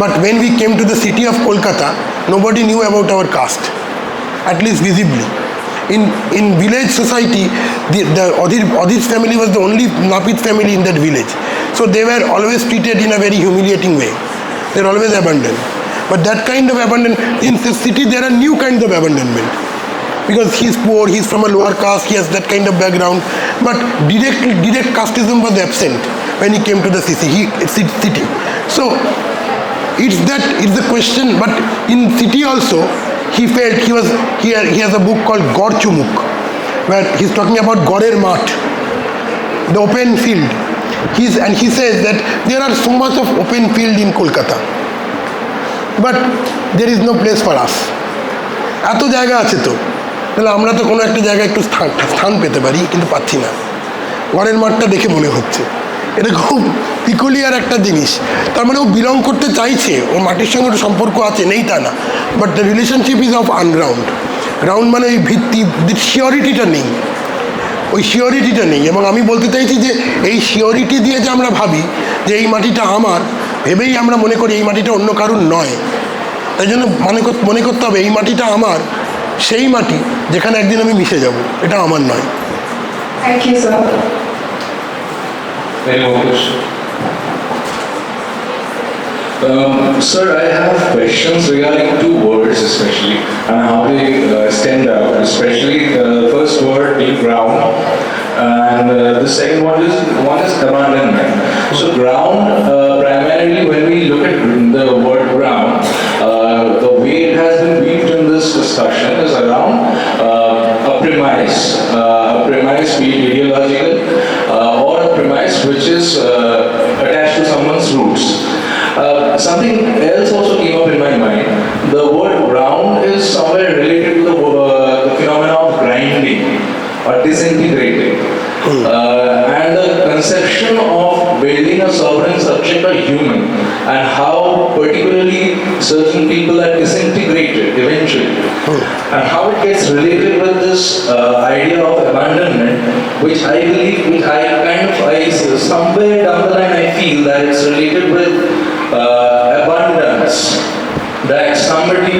but when we came to the city of Kolkata, nobody knew about our caste. at least visibly. In village society, the Odhir's family was the only Napit family in that village. So they were always treated in a very humiliating way. They were always abandoned. But that kind of abandonment, in the city there are new kinds of abandonment. Because he's poor, he's from a lower caste, he has that kind of background. But direct casteism was absent when he came to the city. So it's the question, but in city also, he felt he has a book called Gor Chumuk, where he's talking about Gorer Mat, the open field. And he says that there are so much of open field in Kolkata, but there is no place for us. এত জায়গা আছে তো, তাহলে আমরা তো কোনো একটা জায়গায় একটু স্থান পেতে পারি, কিন্তু পাচ্ছি না। ঘরের মাঠটা দেখে মনে হচ্ছে এটা খুব পিকুলিয়ার একটা জিনিস। তার মানে ও বিলং করতে চাইছে, ওর মাটির সঙ্গে একটা সম্পর্ক আছে, নেই তা না, but the relationship is of unground. Ground মানে ওই ভিত্তি, শিওরিটিটা নেই, ওই শিওরিটিটা নেই। এবং আমি বলতে চাইছি যে এই শিওরিটি দিয়ে যে আমরা ভাবি যে এই মাটিটা আমার, ভেবেই আমরা মনে করি এই মাটিটা অন্য কারুর নয়। তাই জন্য মনে করতে হবে এই মাটিটা আমার, সেই মাটি যেখানে একদিন আমি মিশে যাব, এটা আমার নয়। Thank you, sir. Any more questions? Sir, I have questions regarding two words especially and how they stand out, especially the first word being ground and the second one is abandonment. So ground, primarily when we look at the word ground, the way it has been weaved in this discussion is around a premise be it ideological or a premise which is attached to someone's roots. Something else also came up in my mind. The word ground is somewhere related to the phenomena of grinding or disintegrating. And the conception of building a sovereign subject or human and how particularly certain people are disintegrated eventually and how it gets related with this idea of abandonment, which I believe, somewhere down the line I feel that it's related with abundance, that somebody,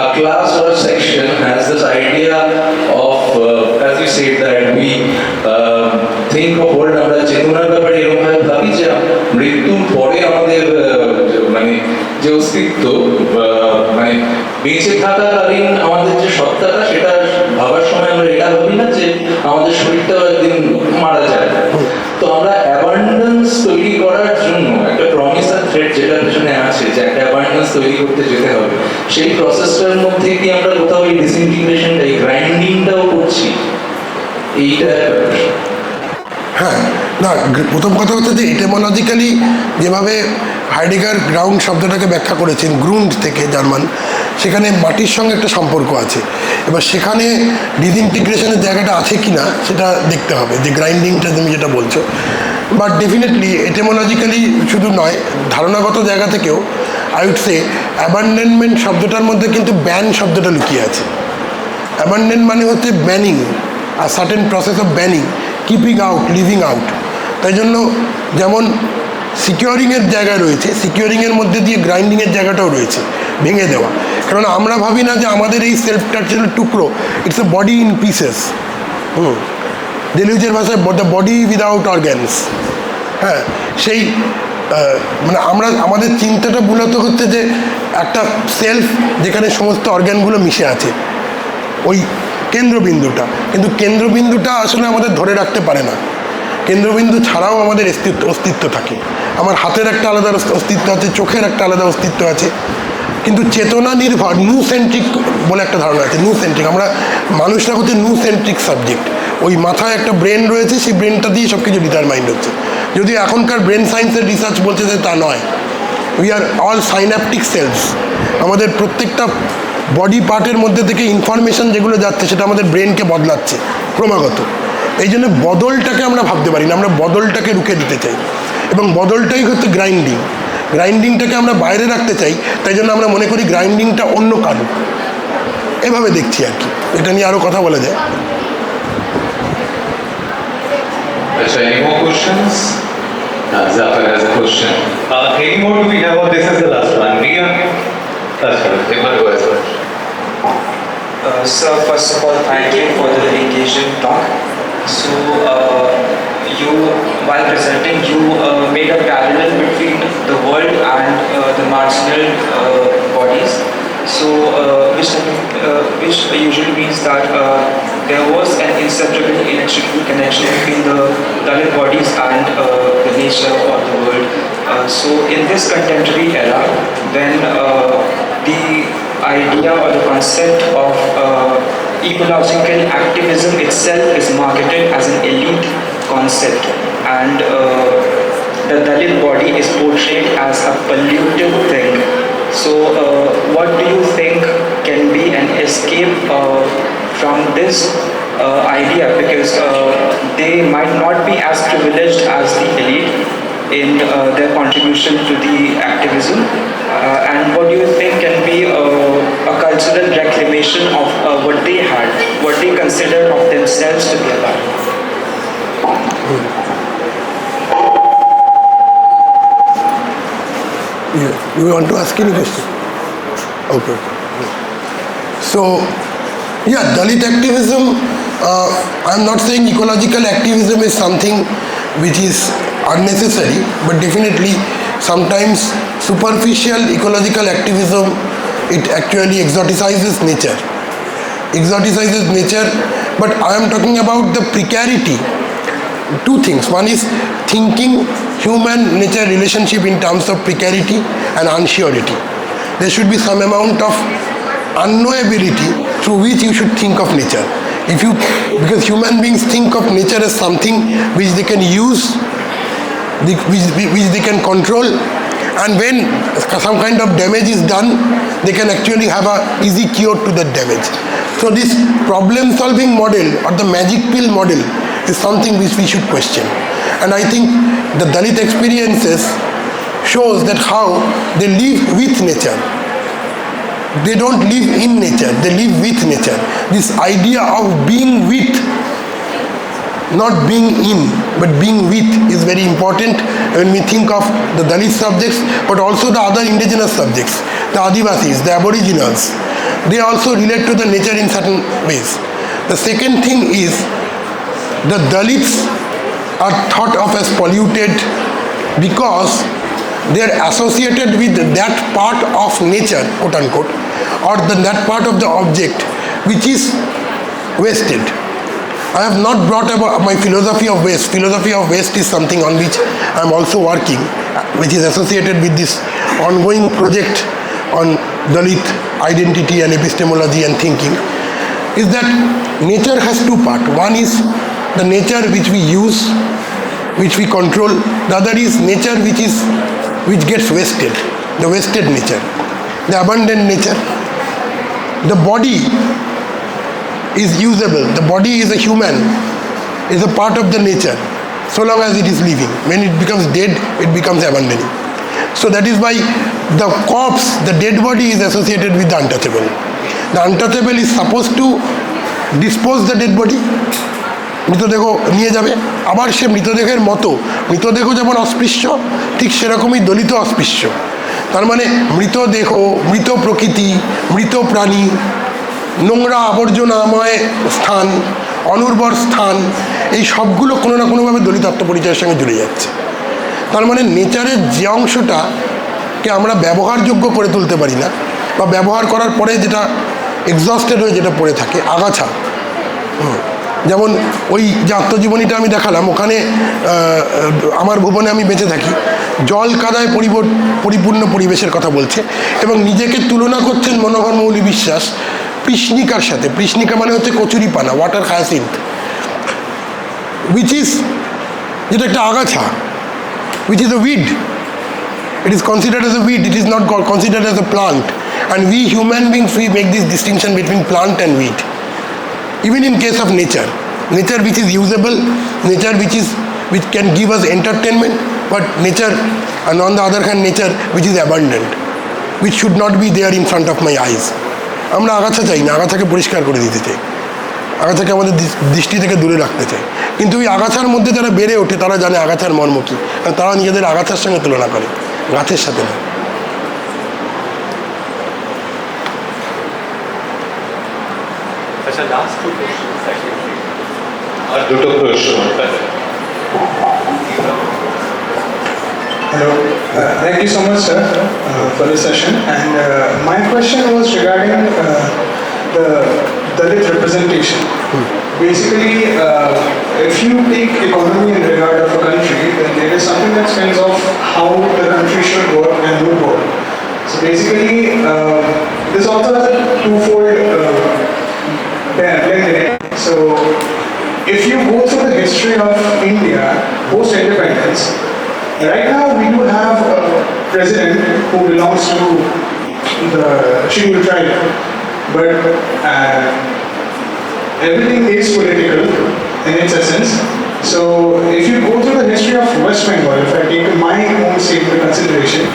a class or a section has this idea of, as you said, that we think of world আমরা চেতনার ব্যাপারে এরকম ভাবে ভাবি যে মৃত্যুর পরে আমাদের মানে যে অস্তিত্ব মানে বেঁচে থাকাকালীন আমাদের যে সত্তাটা, সেটা ভাবার সময় আমরা এটা ভাবি না যে আমাদের শরীরটা একদিন মারা যায়। তো আমরা অ্যাবান্ডেন্স তৈরি করার জন্য একটা প্রমিস আর থ্রেড যেটা পেছনে আছে, যে একটা অ্যাবান্ডেন্স তৈরি করতে যেতে হবে, সেই প্রসেসটার মধ্যে কি আমরা কোথাও এই ডিসইন্টিগ্রেশনটা, এই গ্রাইন্ডিংটাও করছি, এইটা। হ্যাঁ, না, প্রথম কথা হচ্ছে যে এটিমোলজিক্যালি যেভাবে হাইডেগার গ্রাউন্ড শব্দটাকে ব্যাখ্যা করেছেন, গ্রুন্ড থেকে জার্মান, সেখানে মাটির সঙ্গে একটা সম্পর্ক আছে। এবার সেখানে ডিসইন্টিগ্রেশনের জায়গাটা আছে কি না সেটা দেখতে হবে, যে গ্রাইন্ডিংটা তুমি যেটা বলছো। বাট ডেফিনেটলি এটিমোলজিক্যালি শুধু নয়, ধারণাগত জায়গা থেকেও আই উড সে অ্যাবান্ডনমেন্ট শব্দটার মধ্যে কিন্তু ব্যান শব্দটা লুকিয়ে আছে। অ্যাবান্ডন মানে হচ্ছে banning, are certain process of banning, keeping out, living out. তাই জন্য যেমন সিকিউরিংয়ের জায়গা রয়েছে, সিকিউরিংয়ের মধ্যে দিয়ে গ্রাইন্ডিংয়ের জায়গাটাও রয়েছে, ভেঙে দেওয়া। কারণ আমরা ভাবি না যে আমাদের এই সেলফ টাচের টুকরো, it's a body in pieces. ডেলিউজের ভাষায় দ্য বডি উইদাউট অর্গ্যানস। হ্যাঁ, সেই মানে আমাদের চিন্তাটা মূলত হচ্ছে যে একটা সেলফ যেখানে সমস্ত অর্গ্যানগুলো মিশে আছে, ওই কেন্দ্রবিন্দুটা। কিন্তু কেন্দ্রবিন্দুটা আসলে আমাদের ধরে রাখতে পারে না। কেন্দ্রবিন্দু ছাড়াও আমাদের অস্তিত্ব থাকে। আমার হাতের একটা আলাদা অস্তিত্ব আছে, চোখের একটা আলাদা অস্তিত্ব আছে। কিন্তু চেতনা নির্ভর নিউ সেন্ট্রিক বলে একটা ধারণা আছে। নিউ সেন্ট্রিক, আমরা মানুষরা হচ্ছে নিউ সেন্ট্রিক সাবজেক্ট। ওই মাথায় একটা ব্রেন রয়েছে, সেই ব্রেনটা দিয়ে সব কিছু ডিটারমাইন্ড হচ্ছে। যদিও এখনকার ব্রেন সায়েন্সের রিসার্চ বলছে যে তা নয়। We are all synaptic cells. আমাদের প্রত্যেকটা বডি পার্টের মধ্যে থেকে ইনফরমেশন যেগুলো যাচ্ছে সেটা আমাদের ব্রেনকে বদলাচ্ছে ক্রমাগত। এই জন্য বদলটাকে আমরা ভাবতে পারি না, আমরা বদলটাকে রুখে দিতে চাই, এবং বদলটাই হচ্ছে গ্রাইন্ডিং। গ্রাইন্ডিংটাকে আমরা বাইরে রাখতে চাই, তাই জন্য আমরা মনে করি গ্রাইন্ডিংটা অন্য কারো। এভাবে দেখছি আর কি, এটা নিয়ে আরও কথা বলা যায়। Achha, any more questions? Zafar has a question. Any more do we have, or this is the last one? Mia? That's right. Go as well. Sir, first of all, thank you for the engaging talk. So, you, while presenting, you made a parallel between the world and the marginal bodies. So, which usually means that there was an inseparable connection between the Dalit bodies and the nature of the world. So, in this contemporary era, when the idea or the concept of ecological activism itself is marketed as an elite concept, and the Dalit body is portrayed as a polluted thing. So what do you think can be an escape from this idea, because they might not be as privileged as the elite in their contribution to the activism, and what do you think can be a cultural reclamation of what they had, what they consider of themselves to be alive? Yeah. You want to ask any question? Okay. So, yeah, Dalit activism, I'm not saying ecological activism is something which is unnecessary, but definitely sometimes superficial ecological activism, it actually exoticizes nature. But I am talking about the precarity. Two things. One is thinking human-nature relationship in terms of precarity and unsurety. There should be some amount of unknowability through which you should think of nature. Because human beings think of nature as something which they can use, which they can control, and when some kind of damage is done, they can actually have an easy cure to that damage. So this problem-solving model or the magic pill model is something which we should question. And I think the Dalit experiences shows that how they live with nature. They don't live in nature, they live with nature. This idea of being with, not being in, but being with is very important when we think of the Dalit subjects, but also the other indigenous subjects, the Adivasis, the Aboriginals. They also relate to the nature in certain ways. The second thing is the Dalits are thought of as polluted because they are associated with that part of nature, quote unquote, or that part of the object which is wasted. I have not brought about my philosophy of waste. Philosophy of waste is something on which I am also working, which is associated with this ongoing project on Dalit identity and epistemology and thinking, is that nature has two parts. One is the nature which we use, which we control. The other is nature which gets wasted, the wasted nature, the abundant nature. The body is usable. The body is a human, is a part of the nature, so long as it is living. When it becomes dead, it becomes abandoning. So that is why the corpse, the dead body, is associated with the untouchable. The untouchable is supposed to dispose the dead body. মৃতদেহ নিয়ে যাবে, আবার সে মৃতদেহের মতো, মৃতদেহ যেমন অস্পৃশ্য, ঠিক সেরকমই দলিত অস্পৃশ্য। তার মানে মৃতদেহ, মৃত প্রকৃতি, মৃত প্রাণী, নোংরা আবর্জনাময় স্থান, অনুর্বর স্থান, এই সবগুলো কোনো না কোনোভাবে দলিত আত্মপরিচয়ের সঙ্গে জুড়ে যাচ্ছে। তার মানে নেচারের যে অংশটাকে আমরা ব্যবহারযোগ্য করে তুলতে পারি না, বা ব্যবহার করার পরে যেটা এক্সস্টেড হয়ে যেটা পড়ে থাকে, আগাছা। যেমন ওই যে আত্মজীবনীটা আমি দেখালাম, ওখানে আমার ভুবনে আমি বেঁচে থাকি, জল কাদায় পরিপূর্ণ পরিবেশের কথা বলছে এবং নিজেকে তুলনা করছেন মনোহর মৌলী বিশ্বাস কৃষ্ণিকার সাথে। কৃষ্ণিকা মানে হচ্ছে কচুরিপানা, ওয়াটার হায়াসিন্থ, which is যেটা একটা আগাছা, which is a weed. It is considered as a weed, it is not considered as a plant. And we human beings, we make this distinction between plant and weed. Even in case of nature which is usable, nature which can give us entertainment, but nature, and on the other hand nature which is abundant, which should not be there in front of my eyes. আমরা আগাছা চাই না, আগাছাকে পরিষ্কার করে দিতে চাই, আগাছাকে আমাদের দৃষ্টি থেকে দূরে রাখতে চাই। কিন্তু ওই আগাছার মধ্যে যারা বেড়ে ওঠে তারা জানে আগাছার মর্ম কী, আর তারা নিজেদের আগাছার সঙ্গে তুলনা করে, গাছের সাথে না। अच्छा लास्ट टू क्वेश्चंस एक्चुअली और দুটো প্রশ্ন Hello. Thank you so much, sir, for this session. And my question was regarding the Dalit representation. Basically, if you take economy in regard of a country, then there is something that spins off how the country should work and move forward. So basically, this also has a twofold blend in it. So if you go through the history of India post-independence, right now we do have a president who belongs to the scheduled tribe, but everything is political in its essence. So if you go through the history of West Bengal, if I take my own state into consideration,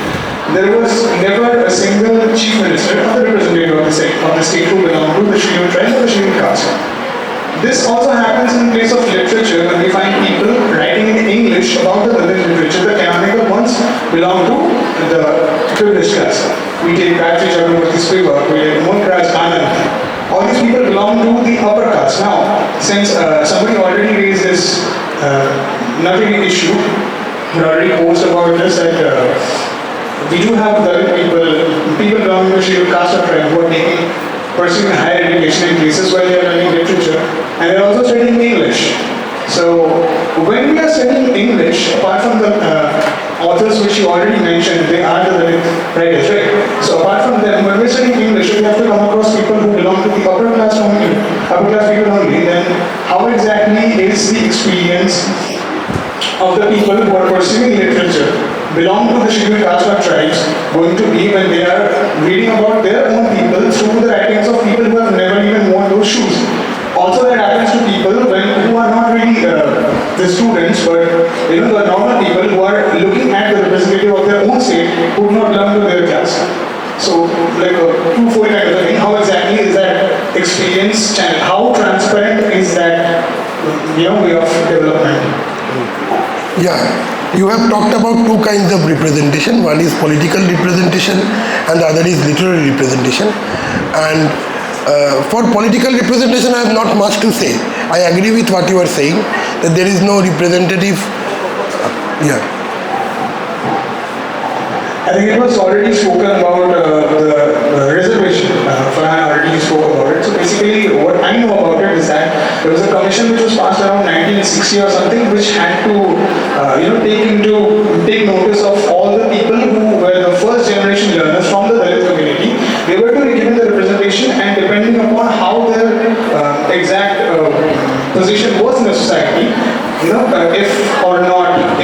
there was never a single chief minister or the representative of the state who belonged to the scheduled tribe or the scheduled caste. This also happens in place of literature when we find people writing in English about the Dalit literature. The canonical ones belong to the privileged class. We take Gayatri Chakraborty Spivak, we take Munkraj Anand. All these people belong to the upper caste. Now, since somebody already raised this nothing issue, he already posted about this that we do have Dalit people belonging to the scheduled caste or tribe who are pursuing higher education in places where they are learning literature and they are also studying English. So when we are studying English, apart from the authors which you already mentioned, they are the writers, right? So apart from them, when we are studying English, we have to come across people who belong to the upper class people only, then how exactly is the experience of the people who are pursuing literature belong to the scheduled caste or tribes going to be when they are reading about their own people through the writings of people who have never even worn those shoes? Also, that happens to people who are not really the students, but the normal people who are looking at the representative of their own state who do not belong to their caste. So, like a two-fold kind of thing. How exactly is that experience channel? How transparent is that way of development? Yeah, you have talked about two kinds of representation. One is political representation and the other is literary representation. And for political representation, I have not much to say. I agree with what you are saying, that there is no representative. Yeah. I think it was already spoken about the reservation. Farhan already spoke about it. So basically, what I know about it is that there was a commission which was passed around 1960 or something, which had to, take notice of all the people who were the first generation learners from the Dalit community. They were to be given the representation, and depending upon how their exact position was in the society,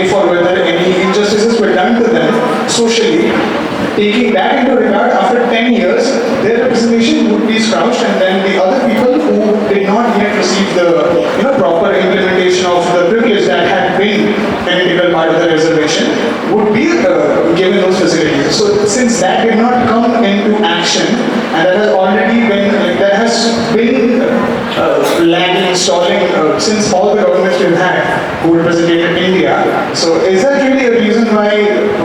if or whether any injustices were done to them socially, taking that into regard, after 10 years, their representation would be scrounged, and then the other people who did not yet receive the proper implementation of the privilege that had been an integral part of the reservation would be given those facilities. So since that did not come into action, and that has been lagging, stalling since all the governments we've had who represented India. So is that really a reason why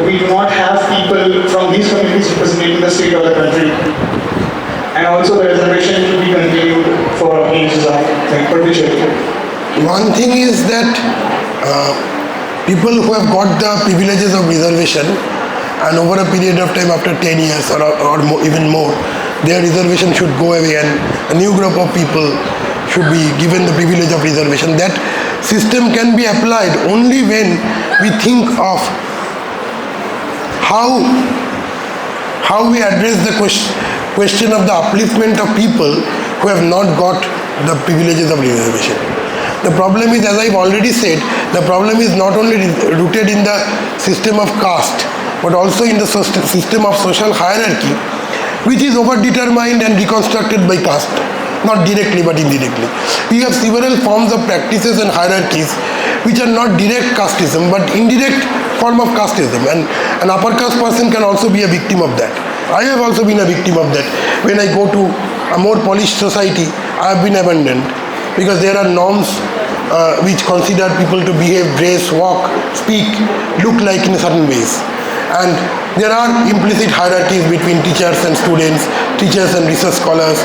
we do not have people from these communities representing the state or the country? And also the reservation to be continued for ages of perpetuity. One thing is that people who have got the privileges of reservation and over a period of time after 10 years or more, even more, their reservation should go away and a new group of people should be given the privilege of reservation. That system can be applied only when we think of how we address the question of the upliftment of people who have not got the privileges of reservation. The problem is, as I've already said, the problem is not only rooted in the system of caste, but also in the system of social hierarchy, which is overdetermined and reconstructed by caste, not directly but indirectly. We have several forms of practices and hierarchies which are not direct casteism but indirect form of casteism, and an upper caste person can also be a victim of that. I have also been a victim of that. When I go to a more polished society, I have been abandoned because there are norms which consider people to behave, dress, walk, speak, look like in certain ways. And there are implicit hierarchies between teachers and students, teachers and research scholars,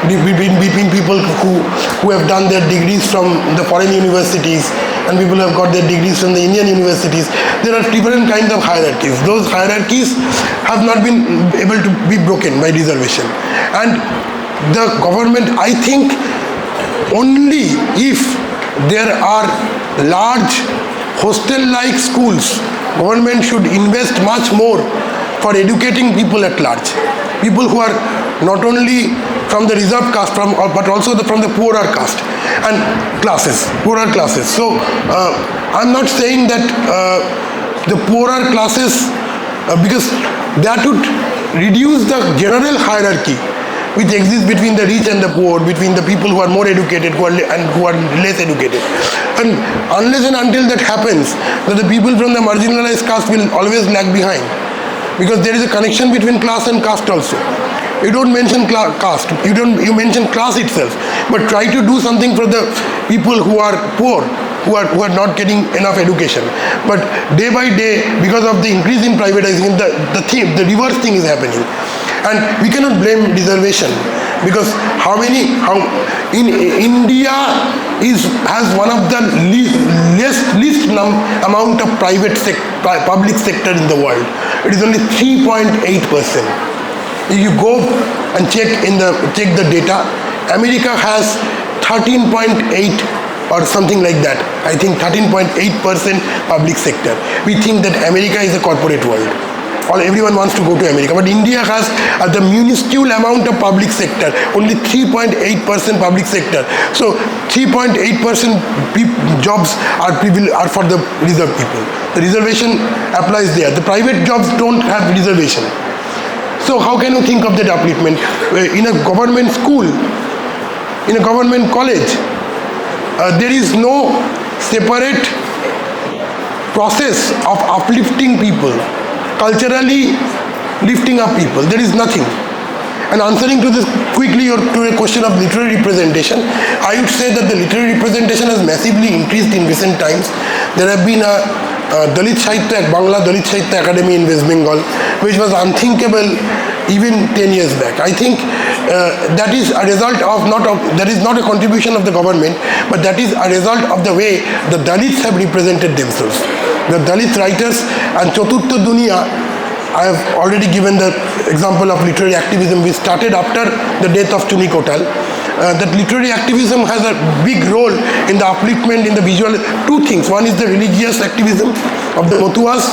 between people who have done their degrees from the foreign universities and people who have got their degrees from the Indian universities. There are different kinds of hierarchies. Those hierarchies have not been able to be broken by reservation. And the government, I think, only if there are large hostel-like schools, government should invest much more for educating people at large. People who are not only from the reserved caste, but also from the poorer caste and poorer classes. So I'm not saying that the poorer classes, because that would reduce the general hierarchy which exists between the rich and the poor, between the people who are more educated and who are less educated. And unless and until that happens, that the people from the marginalized caste will always lag behind, because there is a connection between class and caste also. You don't mention caste, you mention class itself, but try to do something for the people who are poor, who are not getting enough education. But day by day, because of the increase in privatization, the reverse thing is happening. And we cannot blame reservation, because India has one of the least amount of public sector in the world. It is only 3.8%. If you go and check the data, America has 13.8 or something like that. I think 13.8% public sector. We think that America is a corporate world. Everyone wants to go to America, but India has the minuscule amount of public sector, only 3.8% public sector. So 3.8% jobs are for the reserved people. The reservation applies there. The private jobs don't have reservation. So how can you think of that upliftment? In a government school, in a government college, there is no separate process of uplifting people, culturally lifting up people. There is nothing. And answering to this quickly to a question of literary representation, I would say that the literary representation has massively increased in recent times. There have been a Bangla Dalit Sahitya Academy in West Bengal, which was unthinkable even 10 years back. I think that is a result of that is not a contribution of the government, but that is a result of the way the Dalits have represented themselves. The Dalit writers and Chaturtha Duniya, I have already given the example of literary activism which started after the death of Chuni Kotal. That literary activism has a big role in the upliftment in the visual. Two things. One is the religious activism of the Motuas,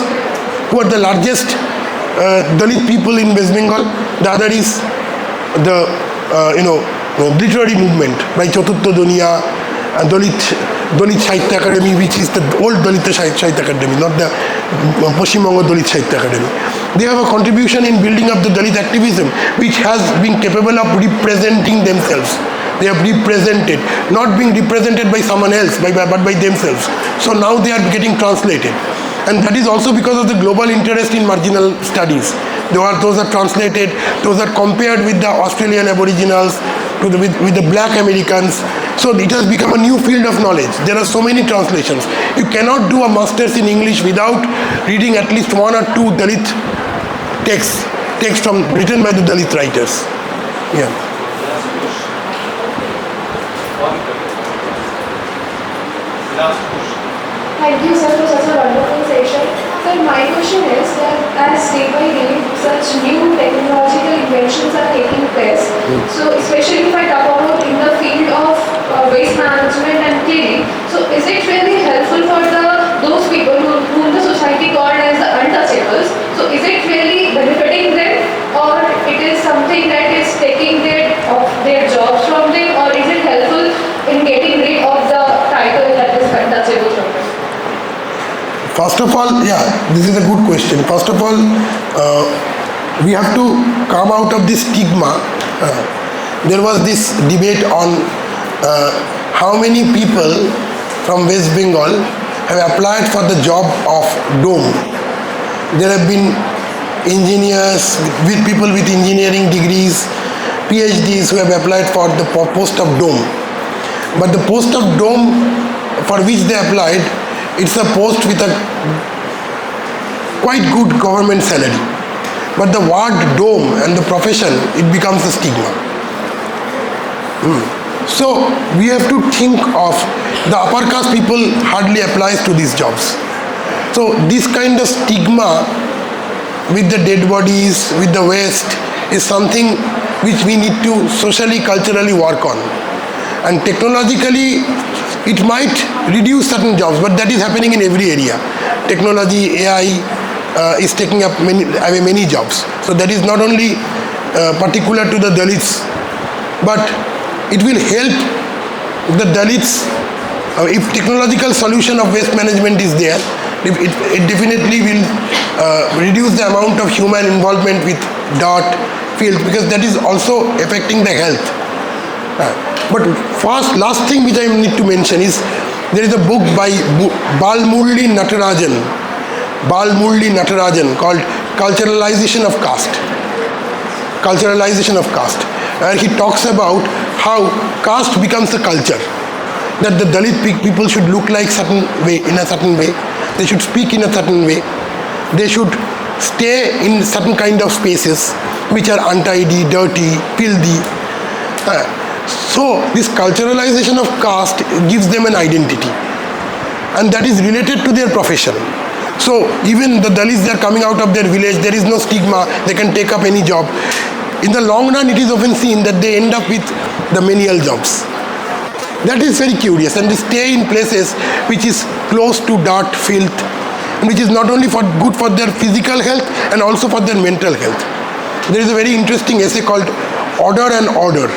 who are the largest Dalit people in West Bengal. The other is the literary movement by Chaturtha Duniya and Dalit Sahitya Academy, which is the old Dalit Sahitya Academy, not the Paschim Banga Dalit Sahitya Academy. They have a contribution in building up the Dalit activism, which has been capable of representing themselves. They have represented, not being represented by someone else, but by themselves. So now they are getting translated. And that is also because of the global interest in marginal studies. Those are translated, those are compared with the Australian Aboriginals, with the black Americans. So it has become a new field of knowledge. There are so many translations. You cannot do a master's in English without reading at least one or two Dalit texts written by the Dalit writers. Yeah. Thank you, sir, for such a wonderful session. Sir, my question is that as day by day such new technological inventions are taking place, so especially if I talk about in the field of waste management and cleaning, so is it really helpful for those people whom the society called as the untouchables? So is it really benefiting them, or it is something that is taking their jobs from them, or is it helpful in getting rid of the title that is untouchable from them? First of all, this is a good question. First of all, we have to come out of this stigma. There was this debate on how many people from West Bengal have applied for the job of DOME. There have been engineers, people with engineering degrees, PhDs who have applied for the post of DOME. But the post of DOME for which they applied, it's a post with a quite good government salary. But the word dome and the profession, it becomes a stigma. So we have to think of the upper caste people hardly applies to these jobs. So this kind of stigma with the dead bodies, with the waste, is something which we need to socially, culturally work on. And technologically, it might reduce certain jobs, but that is happening in every area. Technology, AI is taking up many jobs. So that is not only particular to the Dalits, but it will help the Dalits. If technological solution of waste management is there, it definitely will reduce the amount of human involvement with dirt, filth, because that is also affecting the health. But last thing which I need to mention is, there is a book by Balmurli Natarajan called Culturalization of Caste. Where he talks about how caste becomes a culture. That the Dalit people should look like in a certain way. They should speak in a certain way. They should stay in certain kind of spaces which are untidy, dirty, filthy. So this culturalization of caste gives them an identity, and that is related to their profession. So even the Dalits, they are coming out of their village, there is no stigma, they can take up any job. In the long run, it is often seen that they end up with the menial jobs. That is very curious, and they stay in places which is close to dirt, filth, which is not only good for their physical health and also for their mental health. There is a very interesting essay called Order and Order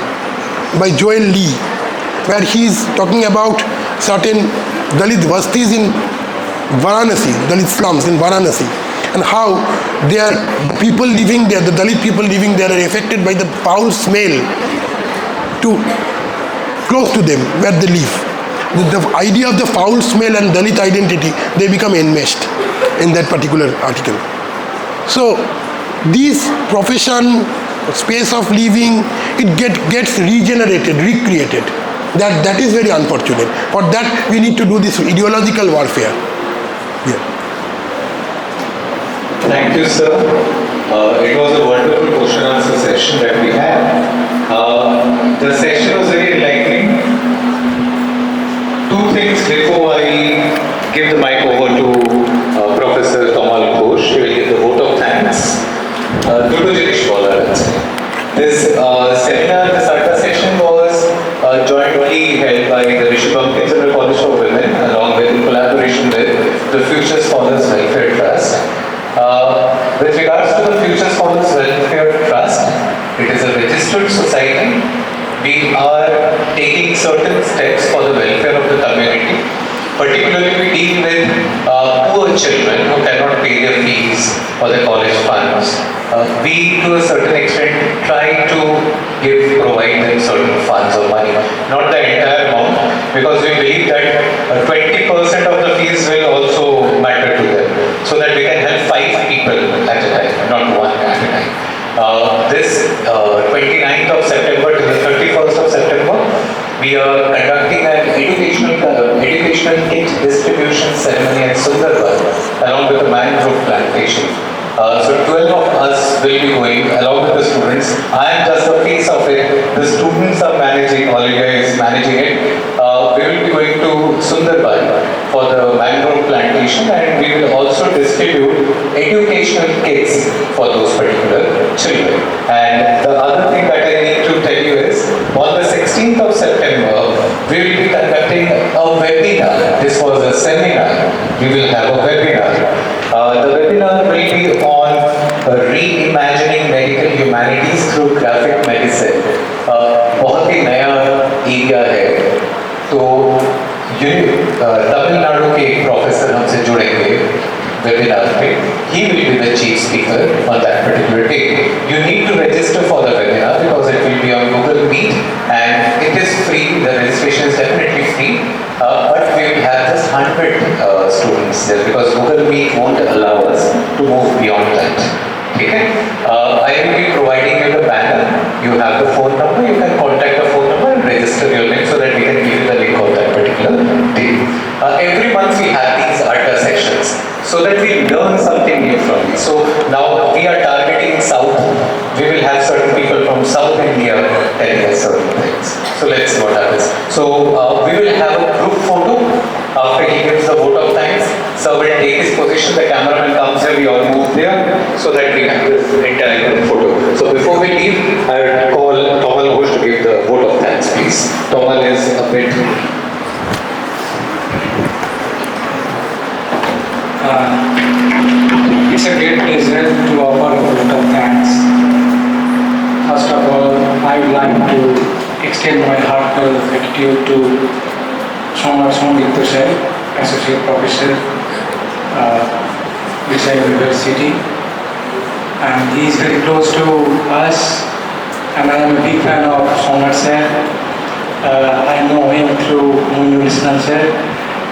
by Joel Lee, where he is talking about certain Dalit bastis in Varanasi, Dalit slums in Varanasi, and how their people living there, the Dalit people living there, are affected by the foul smell close to them where they live. The idea of the foul smell and Dalit identity, they become enmeshed in that particular article. So this profession, space of living, it gets regenerated, recreated. That is very unfortunate. For that we need to do this ideological warfare. Yeah. Thank you, sir. It was a wonderful question answer session that we had. The session was very enlightening. Two things before I give the mic over to Professor Kamal Ghosh. He will give the vote of thanks. This seminar, this ARTA session was jointly held by the Rishi Bankim College for Women, along with in collaboration with the Future Scholars Welfare Trust. With regards to the Future Scholars Welfare Trust, it is a registered society. We are taking certain steps for the welfare of the community. Particularly, we deal with poor children who cannot pay their fees or their college funds. We, to a certain extent, try to provide them certain funds or money, not the entire amount, because we believe that 20% of the fees will also matter to them, so that we can help 5 people at a time, not one at a time. This 29th of September to the 31st of September, we are conducting an educational kit distribution ceremony at Sundarban, along with the mangrove plantation. So 12 of us will be going along with the students. I am just the face of it. The students are managing, all India is managing it. We will be going to Sundarban for the mangrove plantation, and we will also distribute educational kits for those particular children. And the other thing that I need to tell you is, on the 16th of September, we will be conducting a webinar. This was a seminar. We will have a webinar. The webinar will be on reimagining medical humanities through graphic medicine. बहुत ही नया area है, तो तमिलनाडु के एक professor हमसे जुड़ेंगे webinar पे. He will be the chief speaker on that particular day. You need to register for the webinar because it will be on Google Meet and it is free. The registration is definitely free, but we will have just 100 students there because Google Meet won't allow us to move beyond that. Okay? I will be providing you the banner. You have the phone number. You can contact the phone number and register your name so that we can give you the link of that particular day. Every month we have these ARTA sessions so that we learn something new audience. So now we are targeting South. We will have certain people from South India telling us certain things. So let's see what happens. So we will have a group photo after he gives the vote of thanks. Sir will take his position, the cameraman comes here, we all move there so that we have this entire group photo. So before we leave, I will call Tomal Ghosh to give the vote of thanks, please. Tomal is a bit... It's a great pleasure to offer a vote of thanks. First of all, I would like to extend my heartfelt gratitude to Samrat Sengupta sir, Associate Professor, Rishi University, and he is very close to us, and I am a big fan of Samrat sir. I know him through Marginal sir,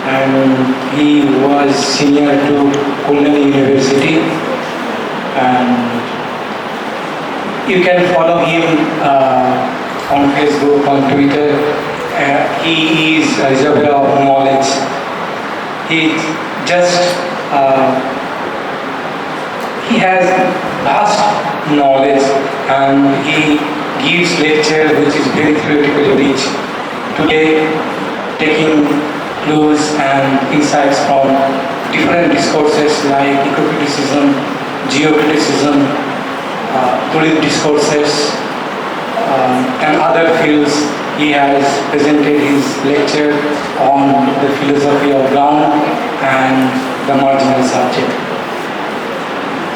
and he was senior to University, and you can follow him on Facebook, on Twitter. He is a reservoir of knowledge. He just he has vast knowledge, and he gives lecture which is very theoretically rich. Today, taking clues and insights from different discourses like eco-criticism, geo-criticism, political discourses, and other fields. He has presented his lecture on the philosophy of ground and the marginal subject.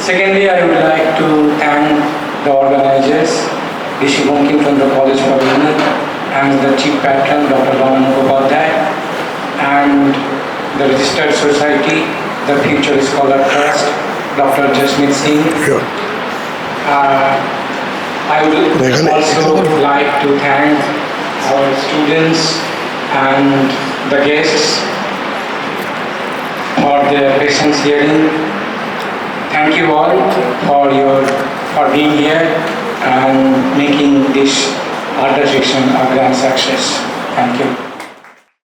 Secondly, I would like to thank the organizers, Rishi Bankim from the College for Women, and the chief patron, Dr. Bankim, and the registered society, the Future Scholar Trust, Dr. Jasmeet Singh. Sure. I would also like to thank our students and the guests for their patience hearing. Thank you all for being here and making this art section a grand success. Thank you.